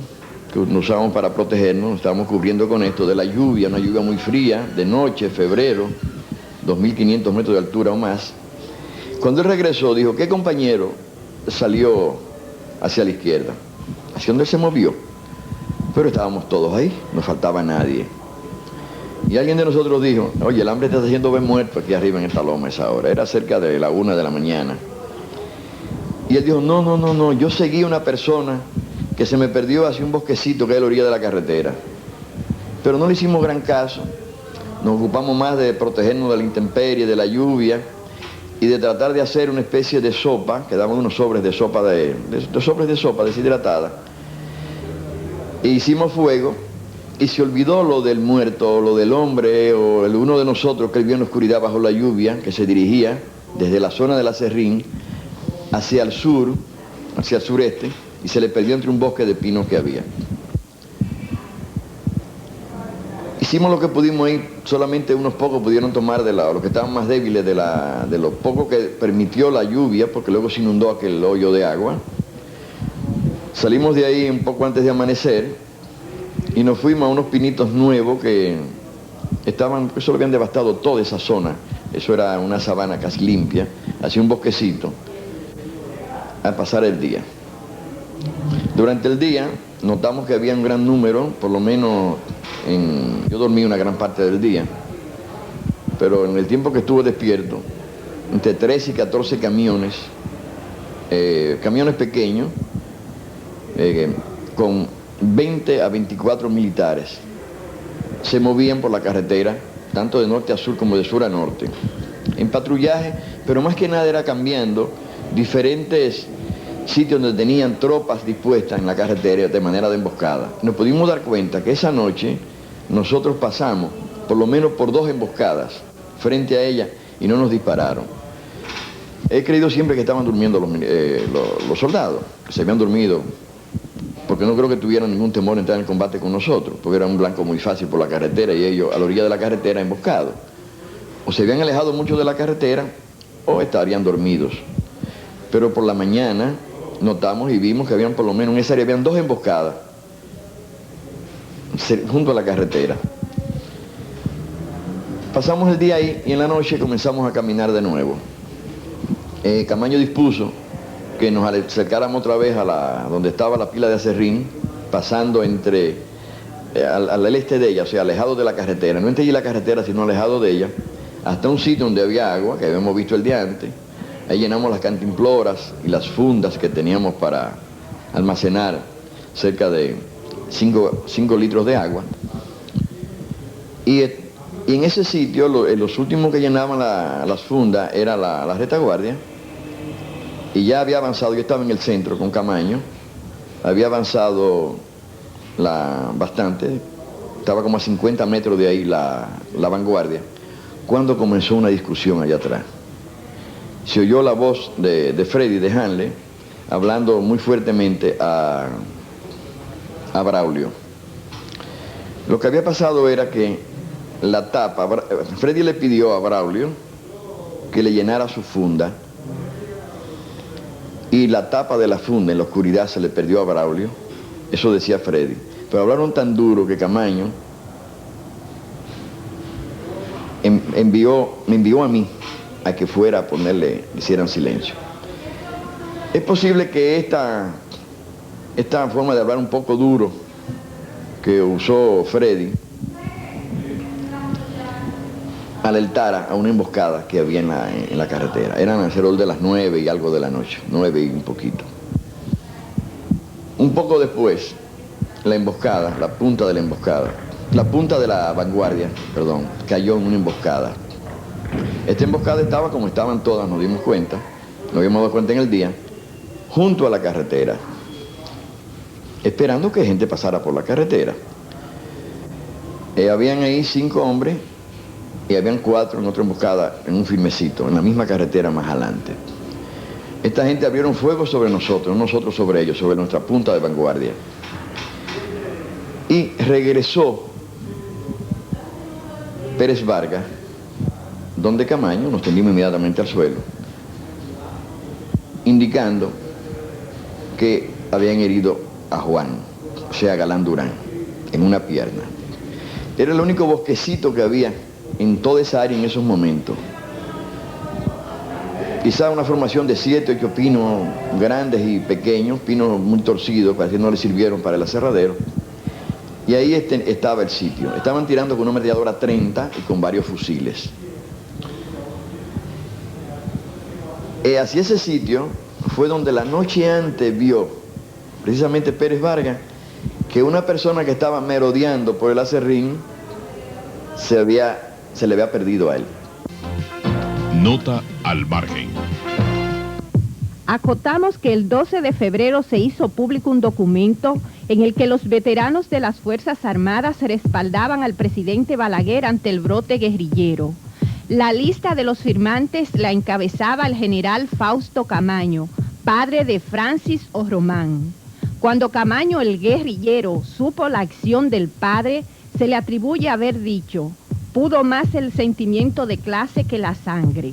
que nos usábamos para protegernos. Nos estábamos cubriendo con esto de la lluvia, una lluvia muy fría, de noche, febrero, 2.500 metros de altura o más. Cuando él regresó, dijo, ¿qué compañero salió hacia la izquierda? Hacia donde se movió. Pero estábamos todos ahí, no faltaba nadie. Y alguien de nosotros dijo, oye, el hambre está haciendo ver muerto aquí arriba en esta loma a esa hora. Era cerca de la 1 de la mañana. Y él dijo, no, yo seguí a una persona que se me perdió hacia un bosquecito que hay a la orilla de la carretera. Pero no le hicimos gran caso, nos ocupamos más de protegernos de la intemperie, de la lluvia, y de tratar de hacer una especie de sopa, que daban unos sobres de sopa sobres de sopa deshidratada. E hicimos fuego, y se olvidó lo del muerto, o lo del hombre, o uno de nosotros que vio en la oscuridad bajo la lluvia, que se dirigía desde la zona de la Serrín hacia el sur, hacia el sureste, y se le perdió entre un bosque de pinos que había. Hicimos lo que pudimos ir, solamente unos pocos pudieron tomar los que estaban más débiles de lo poco que permitió la lluvia, porque luego se inundó aquel hoyo de agua. Salimos de ahí un poco antes de amanecer y nos fuimos a unos pinitos nuevos que eso lo habían devastado toda esa zona. Eso era una sabana casi limpia, hacia un bosquecito, a pasar el día. Durante el día notamos que había un gran número, por lo menos yo dormí una gran parte del día, pero en el tiempo que estuve despierto, entre 13 y 14 camiones, camiones pequeños, con 20 a 24 militares, se movían por la carretera, tanto de norte a sur como de sur a norte, en patrullaje, pero más que nada era cambiando diferentes sitios donde tenían tropas dispuestas en la carretera de manera de emboscada. Nos pudimos dar cuenta que esa noche nosotros pasamos por lo menos por 2 emboscadas frente a ella y no nos dispararon. He creído siempre que estaban durmiendo los soldados, que se habían dormido, porque no creo que tuvieran ningún temor en entrar en combate con nosotros, porque era un blanco muy fácil por la carretera y ellos a la orilla de la carretera emboscados. O se habían alejado mucho de la carretera o estarían dormidos. Pero por la mañana notamos y vimos que habían por lo menos en esa área habían 2 emboscadas junto a la carretera. Pasamos el día ahí y en la noche comenzamos a caminar de nuevo. Camaño dispuso que nos acercáramos otra vez a donde estaba la pila de acerrín, pasando al este de ella, o sea, alejado de la carretera, no entre allí la carretera, sino alejado de ella, hasta un sitio donde había agua, que habíamos visto el día antes. Ahí llenamos las cantimploras y las fundas que teníamos para almacenar cerca de 5 litros de agua. Y en ese sitio, los últimos que llenaban las fundas era la retaguardia. Y ya había avanzado, yo estaba en el centro con Camaño, había avanzado bastante, estaba como a 50 metros de ahí la vanguardia, cuando comenzó una discusión allá atrás. Se oyó la voz de Freddy, de Hanley, hablando muy fuertemente a Braulio. Lo que había pasado era que la tapa, Freddy le pidió a Braulio que le llenara su funda, y la tapa de la funda en la oscuridad se le perdió a Braulio, eso decía Freddy. Pero hablaron tan duro que Camaño me envió a mí a que fuera a hicieran silencio. Es posible que esta forma de hablar un poco duro que usó Freddy alertara a una emboscada que había en la carretera. Eran alrededor de las 9 y algo de la noche, 9 y un poquito. Un poco después, la emboscada, la punta de la vanguardia, cayó en una emboscada. Esta emboscada estaba como estaban todas, nos dimos cuenta, nos habíamos dado cuenta en el día, junto a la carretera, esperando que gente pasara por la carretera. Habían ahí 5 hombres y habían 4 en otra emboscada, en un firmecito, en la misma carretera más adelante. Esta gente abrieron fuego sobre nosotros, no nosotros sobre ellos, sobre nuestra punta de vanguardia. Y regresó Pérez Vargas, donde Camaño, nos tendimos inmediatamente al suelo, indicando que habían herido a Juan, o sea, Galán Durán, en una pierna. Era el único bosquecito que había en toda esa área en esos momentos. Quizá una formación de 7, 8 pinos grandes y pequeños, pinos muy torcidos, parece que no les sirvieron para el aserradero. Y ahí estaba el sitio. Estaban tirando con una ametralladora 30 y con varios fusiles. Hacia ese sitio fue donde la noche antes vio, precisamente Pérez Vargas, que una persona que estaba merodeando por el acerrín se le había perdido a él. Nota al margen. Acotamos que el 12 de febrero se hizo público un documento en el que los veteranos de las Fuerzas Armadas respaldaban al presidente Balaguer ante el brote guerrillero. La lista de los firmantes la encabezaba el general Fausto Camaño, padre de Francis O. Román. Cuando Camaño, el guerrillero, supo la acción del padre, se le atribuye haber dicho: pudo más el sentimiento de clase que la sangre.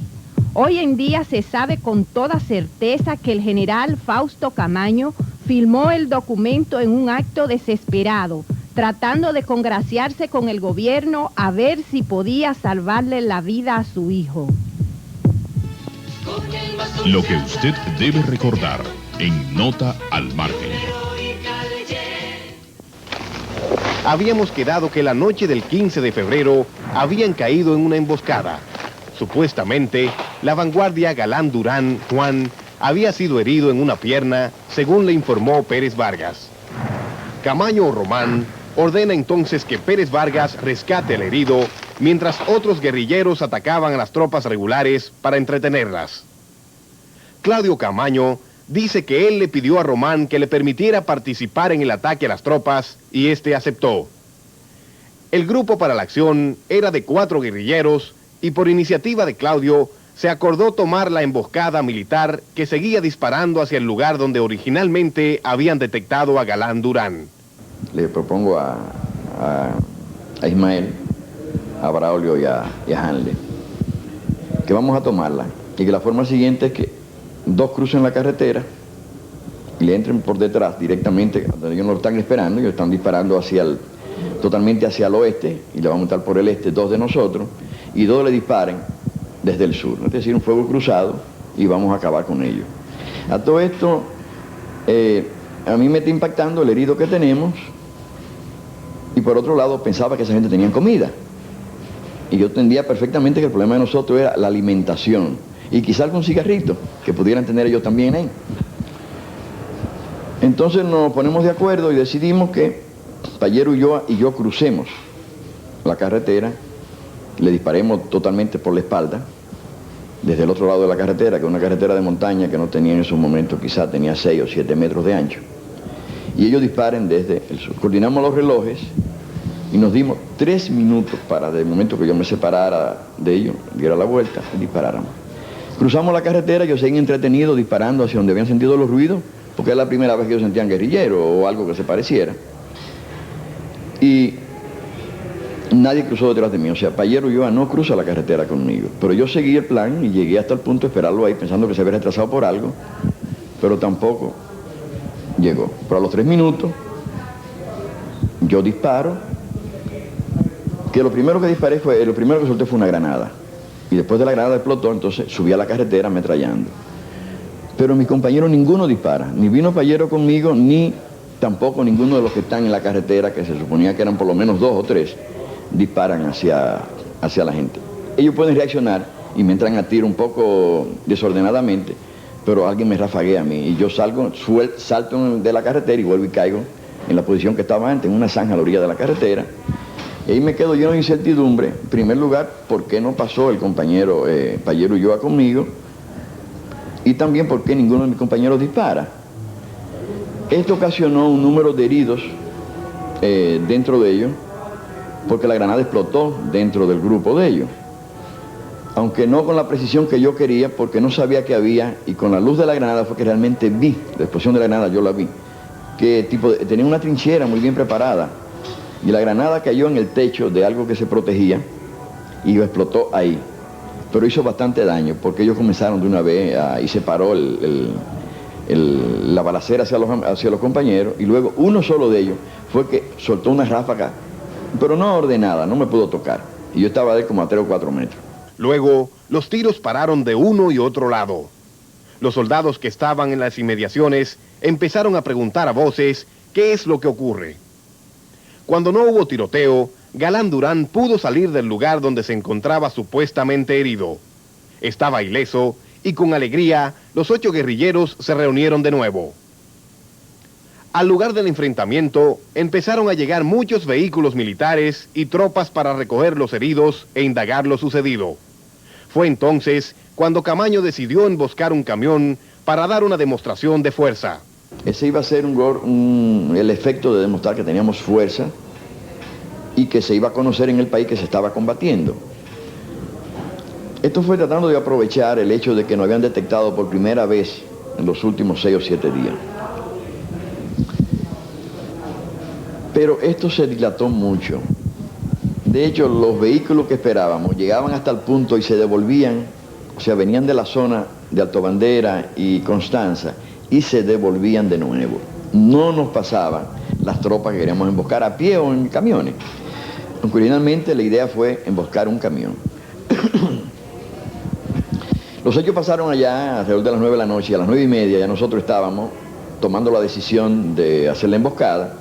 Hoy en día se sabe con toda certeza que el general Fausto Camaño firmó el documento en un acto desesperado, tratando de congraciarse con el gobierno a ver si podía salvarle la vida a su hijo. Lo que usted debe recordar en Nota al margen. Habíamos quedado que la noche del 15 de febrero habían caído en una emboscada. Supuestamente, la vanguardia Galán Durán Juan había sido herido en una pierna, según le informó Pérez Vargas. Camaño Román ordena entonces que Pérez Vargas rescate al herido, mientras otros guerrilleros atacaban a las tropas regulares para entretenerlas. Claudio Camaño dice que él le pidió a Román que le permitiera participar en el ataque a las tropas y este aceptó. El grupo para la acción era de 4 guerrilleros y por iniciativa de Claudio se acordó tomar la emboscada militar que seguía disparando hacia el lugar donde originalmente habían detectado a Galán Durán. Le propongo a Ismael, a Braulio y a Hanley que vamos a tomarla y que la forma siguiente es que 2 crucen la carretera y le entren por detrás directamente donde ellos no lo están esperando. Ellos están disparando totalmente hacia el oeste y le vamos a montar por el este 2 de nosotros y 2 le disparen desde el sur, es decir, un fuego cruzado, y vamos a acabar con ellos. A todo esto, a mí me está impactando el herido que tenemos, y por otro lado pensaba que esa gente tenía comida, y yo entendía perfectamente que el problema de nosotros era la alimentación, y quizá algún cigarrito que pudieran tener ellos también ahí. Entonces nos ponemos de acuerdo y decidimos que Payero y yo crucemos la carretera, le disparemos totalmente por la espalda, desde el otro lado de la carretera, que es una carretera de montaña que no tenía en esos momentos, quizá tenía 6 o 7 metros de ancho, y ellos disparen desde el sur. Coordinamos los relojes y nos dimos 3 minutos para, del momento que yo me separara de ellos, diera la vuelta y disparáramos. Cruzamos la carretera, yo seguí entretenido disparando hacia donde habían sentido los ruidos, porque era la primera vez que ellos sentían guerrillero o algo que se pareciera. Y nadie cruzó detrás de mí, o sea, Payero Ulloa no cruza la carretera conmigo, pero yo seguí el plan y llegué hasta el punto de esperarlo ahí, pensando que se había retrasado por algo, pero tampoco llegó. Pero a los 3 minutos, yo disparo, que lo primero que solté fue una granada, y después de la granada explotó, entonces subí a la carretera ametrallando. Pero mis compañeros ninguno dispara, ni vino Payero conmigo, ni tampoco ninguno de los que están en la carretera, que se suponía que eran por lo menos 2 o 3, disparan hacia la gente. Ellos pueden reaccionar y me entran a tiro un poco desordenadamente, pero alguien me rafaguea a mí y yo salto de la carretera y vuelvo y caigo en la posición que estaba antes, en una zanja a la orilla de la carretera. Y ahí me quedo lleno de incertidumbre. En primer lugar, ¿por qué no pasó el compañero Payero Ulloa conmigo? Y también, ¿por qué ninguno de mis compañeros dispara? Esto ocasionó un número de heridos dentro de ellos, porque la granada explotó dentro del grupo de ellos. Aunque no con la precisión que yo quería, porque no sabía qué había, y con la luz de la granada fue que realmente vi, la explosión de la granada yo la vi, que tenía una trinchera muy bien preparada, y la granada cayó en el techo de algo que se protegía, y explotó ahí. Pero hizo bastante daño, porque ellos comenzaron de una vez y se paró la balacera hacia los compañeros, y luego uno solo de ellos fue que soltó una ráfaga, pero no ordenada, no me pudo tocar, y yo estaba de como a 3 o 4 metros. Luego, los tiros pararon de uno y otro lado. Los soldados que estaban en las inmediaciones empezaron a preguntar a voces qué es lo que ocurre. Cuando no hubo tiroteo, Galán Durán pudo salir del lugar donde se encontraba supuestamente herido. Estaba ileso y con alegría los 8 guerrilleros se reunieron de nuevo. Al lugar del enfrentamiento empezaron a llegar muchos vehículos militares y tropas para recoger los heridos e indagar lo sucedido. Fue entonces cuando Camaño decidió emboscar un camión para dar una demostración de fuerza. Ese iba a ser el efecto de demostrar que teníamos fuerza y que se iba a conocer en el país que se estaba combatiendo. Esto fue tratando de aprovechar el hecho de que nos habían detectado por primera vez en los últimos 6 o 7 días. Pero esto se dilató mucho. De hecho, los vehículos que esperábamos llegaban hasta el punto y se devolvían, o sea, venían de la zona de Alto Bandera y Constanza y se devolvían de nuevo. No nos pasaban las tropas que queríamos emboscar a pie o en camiones. Aunque originalmente la idea fue emboscar un camión. Los hechos pasaron allá alrededor de las 9 de la noche y a las 9:30 ya nosotros estábamos tomando la decisión de hacer la emboscada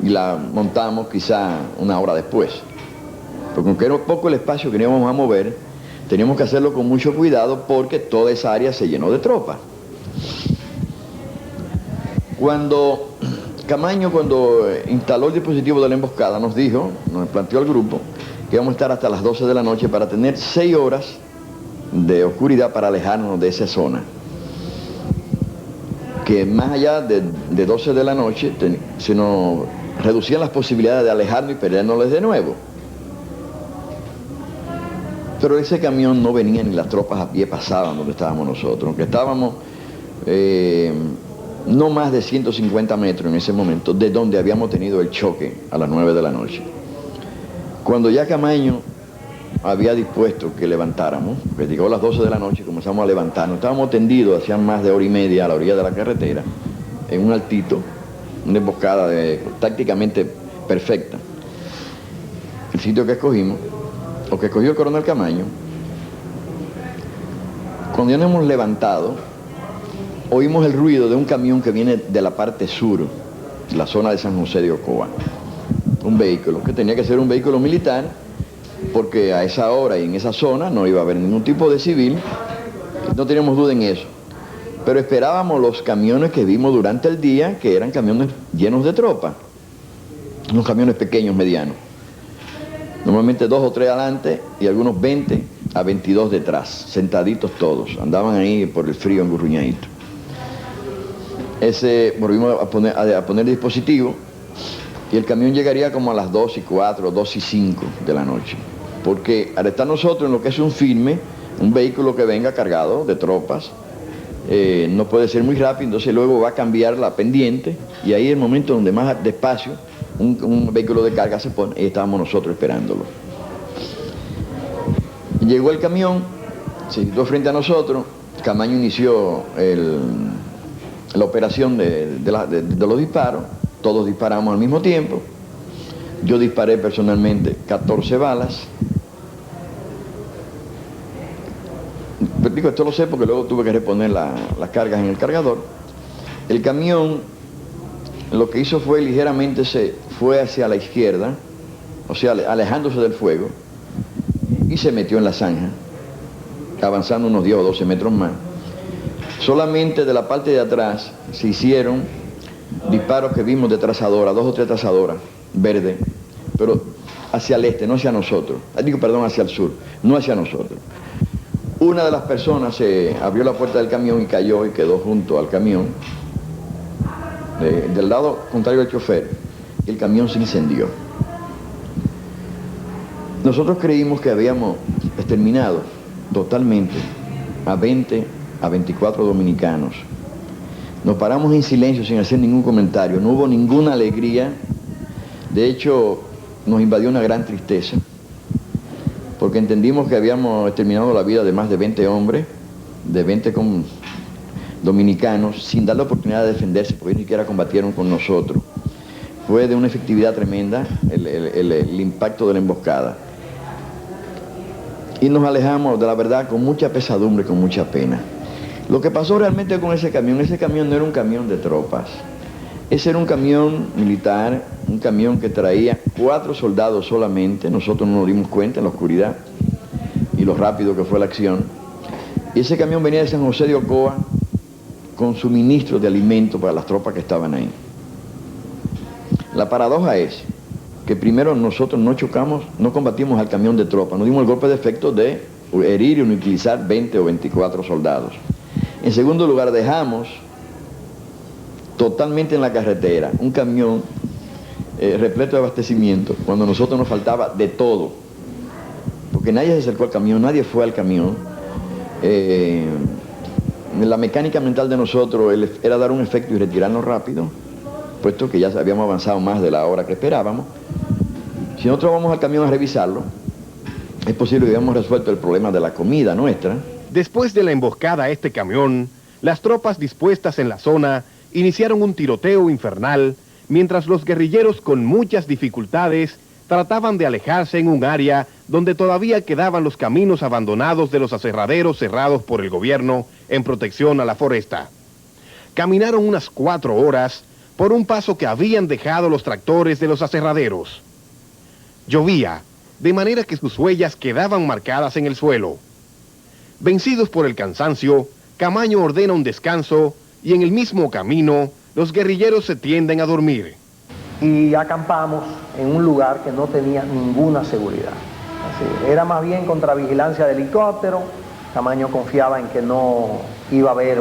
y la montamos quizá 1 hora después. Porque aunque era poco el espacio que íbamos a mover, teníamos que hacerlo con mucho cuidado porque toda esa área se llenó de tropas. Cuando Camaño, cuando instaló el dispositivo de la emboscada, nos planteó al grupo que íbamos a estar hasta las 12 de la noche para tener 6 horas de oscuridad para alejarnos de esa zona. Que más allá de 12 de la noche se nos reducían las posibilidades de alejarnos y perdernos de nuevo. Pero ese camión no venía ni las tropas a pie pasaban donde estábamos nosotros, aunque estábamos no más de 150 metros en ese momento de donde habíamos tenido el choque a las 9 de la noche. Cuando ya Camaño había dispuesto que levantáramos, que llegó a las 12 de la noche, comenzamos a levantarnos, estábamos tendidos hacía más de 1:30 a la orilla de la carretera, en un altito, una emboscada tácticamente perfecta. El sitio que escogimos, o que escogió el coronel Camaño, cuando ya nos hemos levantado, oímos el ruido de un camión que viene de la parte sur, la zona de San José de Ocoa. Un vehículo, que tenía que ser un vehículo militar, porque a esa hora y en esa zona no iba a haber ningún tipo de civil, no teníamos duda en eso. Pero esperábamos los camiones que vimos durante el día, que eran camiones llenos de tropa, unos camiones pequeños, medianos. Normalmente 2 o 3 adelante y algunos 20 a 22 detrás, sentaditos todos, andaban ahí por el frío engurruñaditos. Volvimos a poner el dispositivo y el camión llegaría como a las 2:04, 2:05 de la noche. Porque al estar nosotros en lo que es un firme, un vehículo que venga cargado de tropas, no puede ser muy rápido, entonces luego va a cambiar la pendiente y ahí es el momento donde más despacio un vehículo de carga se pone y estábamos nosotros esperándolo. Llegó el camión, se situó frente a nosotros, Camaño inició la operación de los disparos, todos disparamos al mismo tiempo, yo disparé personalmente 14 balas. Digo, esto lo sé porque luego tuve que reponer las cargas en el cargador. El camión lo que hizo fue ligeramente se fue hacia la izquierda, o sea, alejándose del fuego, y se metió en la zanja, avanzando unos 10 o 12 metros más. Solamente de la parte de atrás se hicieron disparos que vimos de trazadora, 2 o 3 trazadoras verdes, pero hacia el este, no hacia nosotros. Hacia el sur, no hacia nosotros. Una de las personas se abrió la puerta del camión y cayó y quedó junto al camión, del lado contrario del chofer. El camión se incendió. Nosotros creímos que habíamos exterminado totalmente a 20 a 24 dominicanos. Nos paramos en silencio sin hacer ningún comentario, no hubo ninguna alegría. De hecho, nos invadió una gran tristeza, porque entendimos que habíamos exterminado la vida de más de 20 hombres, de 20 dominicanos, sin dar la oportunidad de defenderse, porque ellos ni siquiera combatieron con nosotros. Fue de una efectividad tremenda el impacto de la emboscada. Y nos alejamos de la verdad con mucha pesadumbre, con mucha pena. Lo que pasó realmente con ese camión no era un camión de tropas. Ese era un camión militar, un camión que traía 4 soldados solamente. Nosotros no nos dimos cuenta en la oscuridad y lo rápido que fue la acción. Y ese camión venía de San José de Ocoa con suministro de alimentos para las tropas que estaban ahí. La paradoja es que primero nosotros no chocamos, no combatimos al camión de tropas, nos dimos el golpe de efecto de herir y inutilizar 20 o 24 soldados. En segundo lugar, dejamos totalmente en la carretera un camión repleto de abastecimiento, cuando a nosotros nos faltaba de todo, porque nadie se acercó al camión, nadie fue al camión. La mecánica mental de nosotros era dar un efecto y retirarnos rápido, puesto que ya habíamos avanzado más de la hora que esperábamos. Si nosotros vamos al camión a revisarlo, es posible que hayamos resuelto el problema de la comida nuestra. Después de la emboscada a este camión, las tropas dispuestas en la zona iniciaron un tiroteo infernal, mientras los guerrilleros con muchas dificultades trataban de alejarse en un área donde todavía quedaban los caminos abandonados de los aserraderos cerrados por el gobierno en protección a la foresta. Caminaron unas 4 horas por un paso que habían dejado los tractores de los aserraderos. Llovía, de manera que sus huellas quedaban marcadas en el suelo. Vencidos por el cansancio, Camaño ordena un descanso y en el mismo camino los guerrilleros se tienden a dormir. Y acampamos en un lugar que no tenía ninguna seguridad. Así, era más bien contravigilancia de helicóptero. Camaño confiaba en que no iba a haber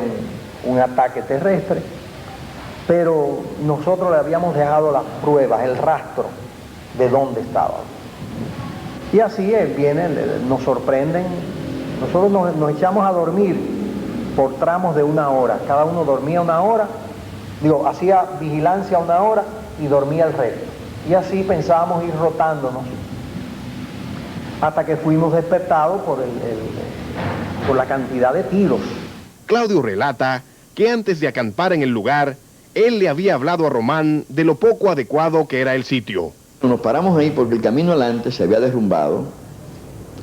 un ataque terrestre, pero nosotros le habíamos dejado las pruebas, el rastro de dónde estábamos. Y así vienen, nos sorprenden. Nosotros nos echamos a dormir por tramos de 1 hora. Cada uno dormía 1 hora, hacía vigilancia 1 hora y dormía el resto. Y así pensábamos ir rotándonos hasta que fuimos despertados por la cantidad de tiros. Claudio relata que antes de acampar en el lugar, él le había hablado a Román de lo poco adecuado que era el sitio. Nos paramos ahí porque el camino adelante se había derrumbado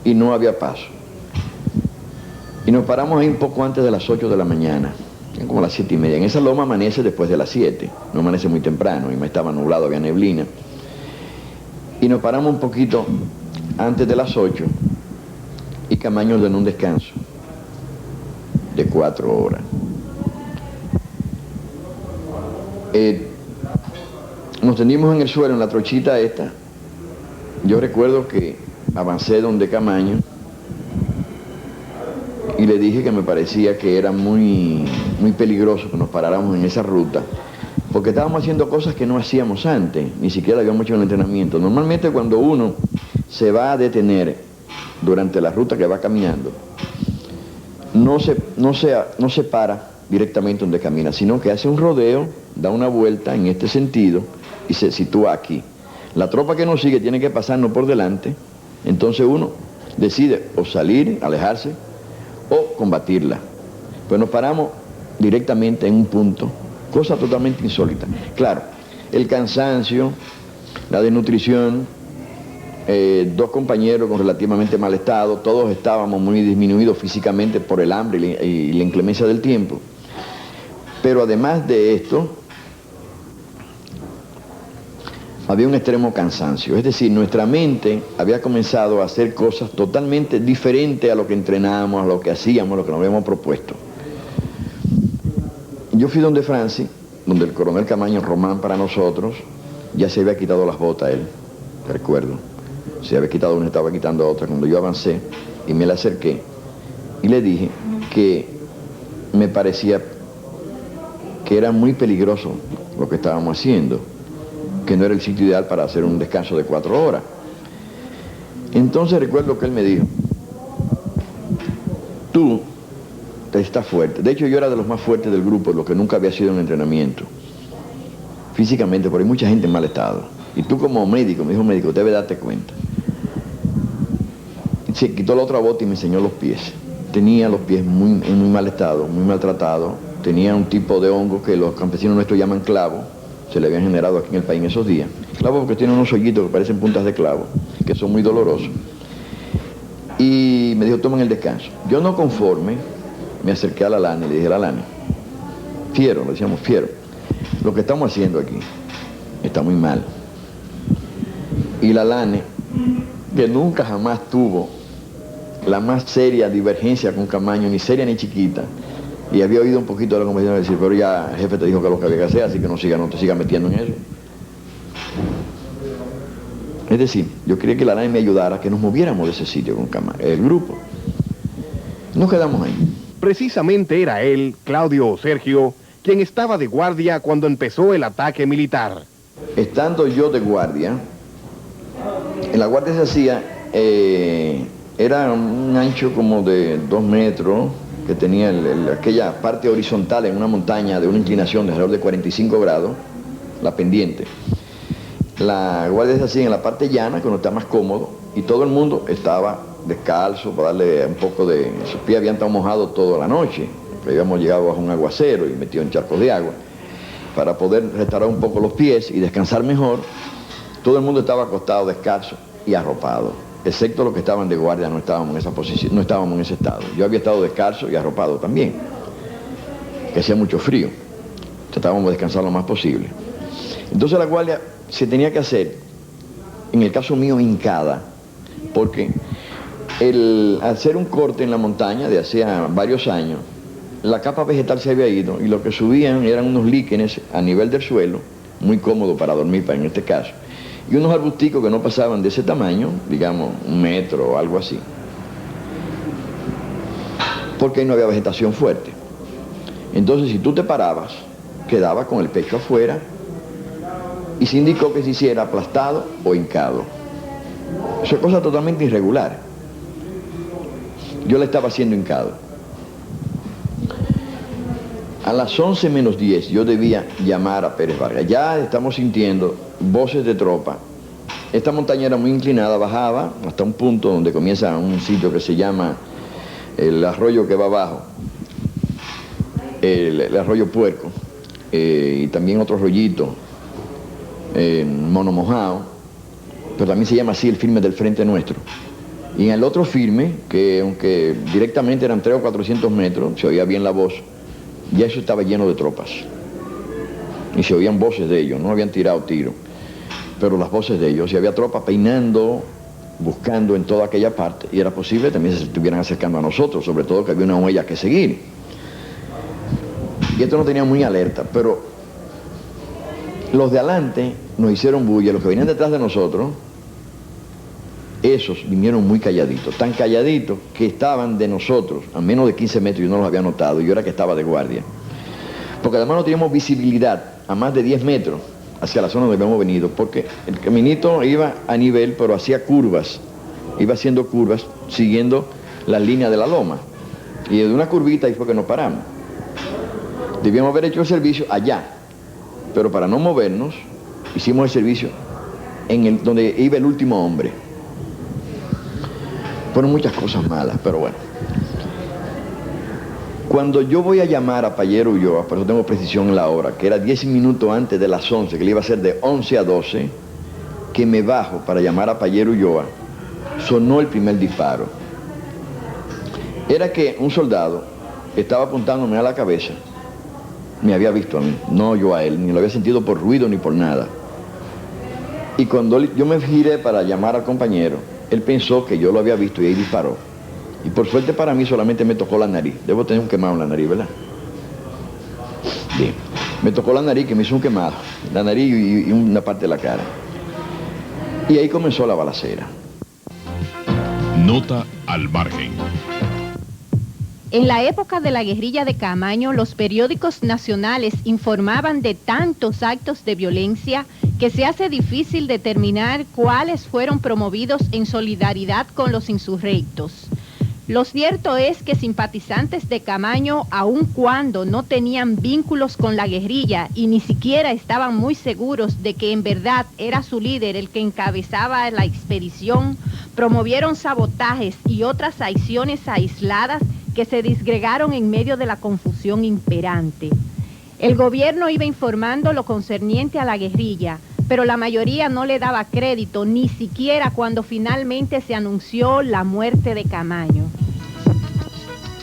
y no había paso. Y nos paramos ahí un poco antes de las 8 de la mañana, como a las 7:30. En esa loma amanece después de las 7, no amanece muy temprano, y me estaba nublado, había neblina. Y nos paramos un poquito antes de las 8 y Camaño ordenó un descanso de 4 horas. Nos tendimos en el suelo, en la trochita esta. Yo recuerdo que avancé donde Camaño y le dije que me parecía que era muy peligroso que nos paráramos en esa ruta, porque estábamos haciendo cosas que no hacíamos antes, ni siquiera habíamos hecho el entrenamiento. Normalmente cuando uno se va a detener durante la ruta que va caminando, no se para directamente donde camina, sino que hace un rodeo, da una vuelta en este sentido y se sitúa aquí. La tropa que nos sigue tiene que pasarnos por delante, entonces uno decide o salir, alejarse, o combatirla. Pues nos paramos directamente en un punto, cosa totalmente insólita. Claro, el cansancio, la desnutrición, 2 compañeros con relativamente mal estado, todos estábamos muy disminuidos físicamente por el hambre y la inclemencia del tiempo. Pero además de esto, había un extremo cansancio, es decir, nuestra mente había comenzado a hacer cosas totalmente diferentes a lo que entrenábamos, a lo que hacíamos, a lo que nos habíamos propuesto. Yo fui donde Francis, donde el coronel Camaño Román para nosotros, ya se había quitado las botas él, recuerdo. Se había quitado una, estaba quitando otra. Cuando yo avancé y me le acerqué y le dije que me parecía que era muy peligroso lo que estábamos haciendo, que no era el sitio ideal para hacer un descanso de 4 horas. Entonces recuerdo que él me dijo: tú estás fuerte. De hecho, yo era de los más fuertes del grupo, lo que nunca había sido en entrenamiento físicamente, porque hay mucha gente en mal estado, y tú como médico, me dijo médico, debe darte cuenta. Se quitó la otra bota y me enseñó los pies. Tenía los pies en muy mal estado, muy maltratados. Tenía un tipo de hongo que los campesinos nuestros llaman clavo. Se le habían generado aquí en el país en esos días. Clavo porque tiene unos hoyitos que parecen puntas de clavo, que son muy dolorosos. Y me dijo, tomen el descanso. Yo no conforme, me acerqué a la lana y le dije, la lana, fiero, le decíamos fiero, lo que estamos haciendo aquí está muy mal. Y la lana, que nunca jamás tuvo la más seria divergencia con Camaño, ni seria ni chiquita. Y había oído un poquito de la conversación decir, pero ya el jefe te dijo que lo que había que hacer, así que no te sigas metiendo en eso. Es decir, yo quería que la ANAI me ayudara a que nos moviéramos de ese sitio con Camaño, el grupo. Nos quedamos ahí. Precisamente era él, Claudio Sergio, quien estaba de guardia cuando empezó el ataque militar. Estando yo de guardia, en la guardia se hacía, era un ancho como de 2 metros, que tenía aquella parte horizontal en una montaña de una inclinación de alrededor de 45 grados, la pendiente. La guardia se hacía en la parte llana, que uno está más cómodo, y todo el mundo estaba descalzo para darle un poco de... Sus pies habían estado mojados toda la noche, habíamos llegado bajo un aguacero y metido en charcos de agua. Para poder restaurar un poco los pies y descansar mejor, todo el mundo estaba acostado, descalzo y arropado, excepto los que estaban de guardia. No estábamos en esa posición, no estábamos en ese estado. Yo había estado descalzo y arropado también, que hacía mucho frío, tratábamos de descansar lo más posible. Entonces la guardia se tenía que hacer, en el caso mío, hincada, porque al hacer un corte en la montaña de hacía varios años, la capa vegetal se había ido y lo que subían eran unos líquenes a nivel del suelo, muy cómodo para dormir, en este caso, y unos arbusticos que no pasaban de ese tamaño, digamos 1 metro o algo así, porque ahí no había vegetación fuerte. Entonces, si tú te parabas, quedabas con el pecho afuera y se indicó que se hiciera aplastado o hincado. Eso es cosa totalmente irregular. Yo la estaba haciendo hincado. A las 11 menos 10 yo debía llamar a Pérez Vargas. Ya estamos sintiendo voces de tropa. Esta montaña era muy inclinada, bajaba hasta un punto donde comienza un sitio que se llama el arroyo que va abajo, el arroyo Puerco, y también otro rollito, Mono Mojado, pero también se llama así el firme del frente nuestro. Y en el otro firme, que aunque directamente eran 300 o 400 metros, se oía bien la voz, ya eso estaba lleno de tropas. Y se oían voces de ellos, no habían tirado tiro, pero las voces de ellos, y había tropas peinando, buscando en toda aquella parte, y era posible también se estuvieran acercando a nosotros, sobre todo que había una huella que seguir. Y esto no tenía muy alerta, pero los de adelante nos hicieron bulla, los que venían detrás de nosotros, esos vinieron muy calladitos, tan calladitos que estaban de nosotros a menos de 15 metros, yo no los había notado, yo era que estaba de guardia. Porque además no teníamos visibilidad a más de 10 metros hacia la zona donde habíamos venido, porque el caminito iba a nivel, pero hacía curvas, iba haciendo curvas, siguiendo la línea de la loma. Y de una curvita ahí fue que nos paramos. Debíamos haber hecho el servicio allá, pero para no movernos, hicimos el servicio en donde iba el último hombre. Fueron muchas cosas malas, pero bueno. Cuando yo voy a llamar a Payero Ulloa, por eso tengo precisión en la hora, que era 10 minutos antes de las 11, que le iba a ser de 11 a 12, que me bajo para llamar a Payero Ulloa, sonó el primer disparo. Era que un soldado estaba apuntándome a la cabeza, me había visto a mí, no yo a él, ni lo había sentido por ruido ni por nada. Y cuando yo me giré para llamar al compañero, él pensó que yo lo había visto y ahí disparó. Y por suerte para mí solamente me tocó la nariz. Debo tener un quemado en la nariz, ¿verdad? Bien. Me tocó la nariz, que me hizo un quemado. La nariz y una parte de la cara. Y ahí comenzó la balacera. Nota al margen. En la época de la guerrilla de Camaño, los periódicos nacionales informaban de tantos actos de violencia que se hace difícil determinar cuáles fueron promovidos en solidaridad con los insurrectos. Lo cierto es que simpatizantes de Camaño, aun cuando no tenían vínculos con la guerrilla y ni siquiera estaban muy seguros de que en verdad era su líder el que encabezaba la expedición, promovieron sabotajes y otras acciones aisladas que se disgregaron en medio de la confusión imperante. El gobierno iba informando lo concerniente a la guerrilla, pero la mayoría no le daba crédito, ni siquiera cuando finalmente se anunció la muerte de Camaño.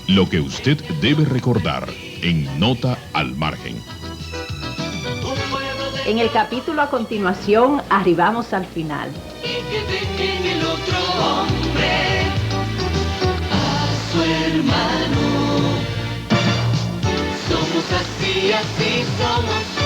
Lo que usted debe recordar en Nota al margen. En el capítulo a continuación, arribamos al final. Y que ven en el otro hombre así somos.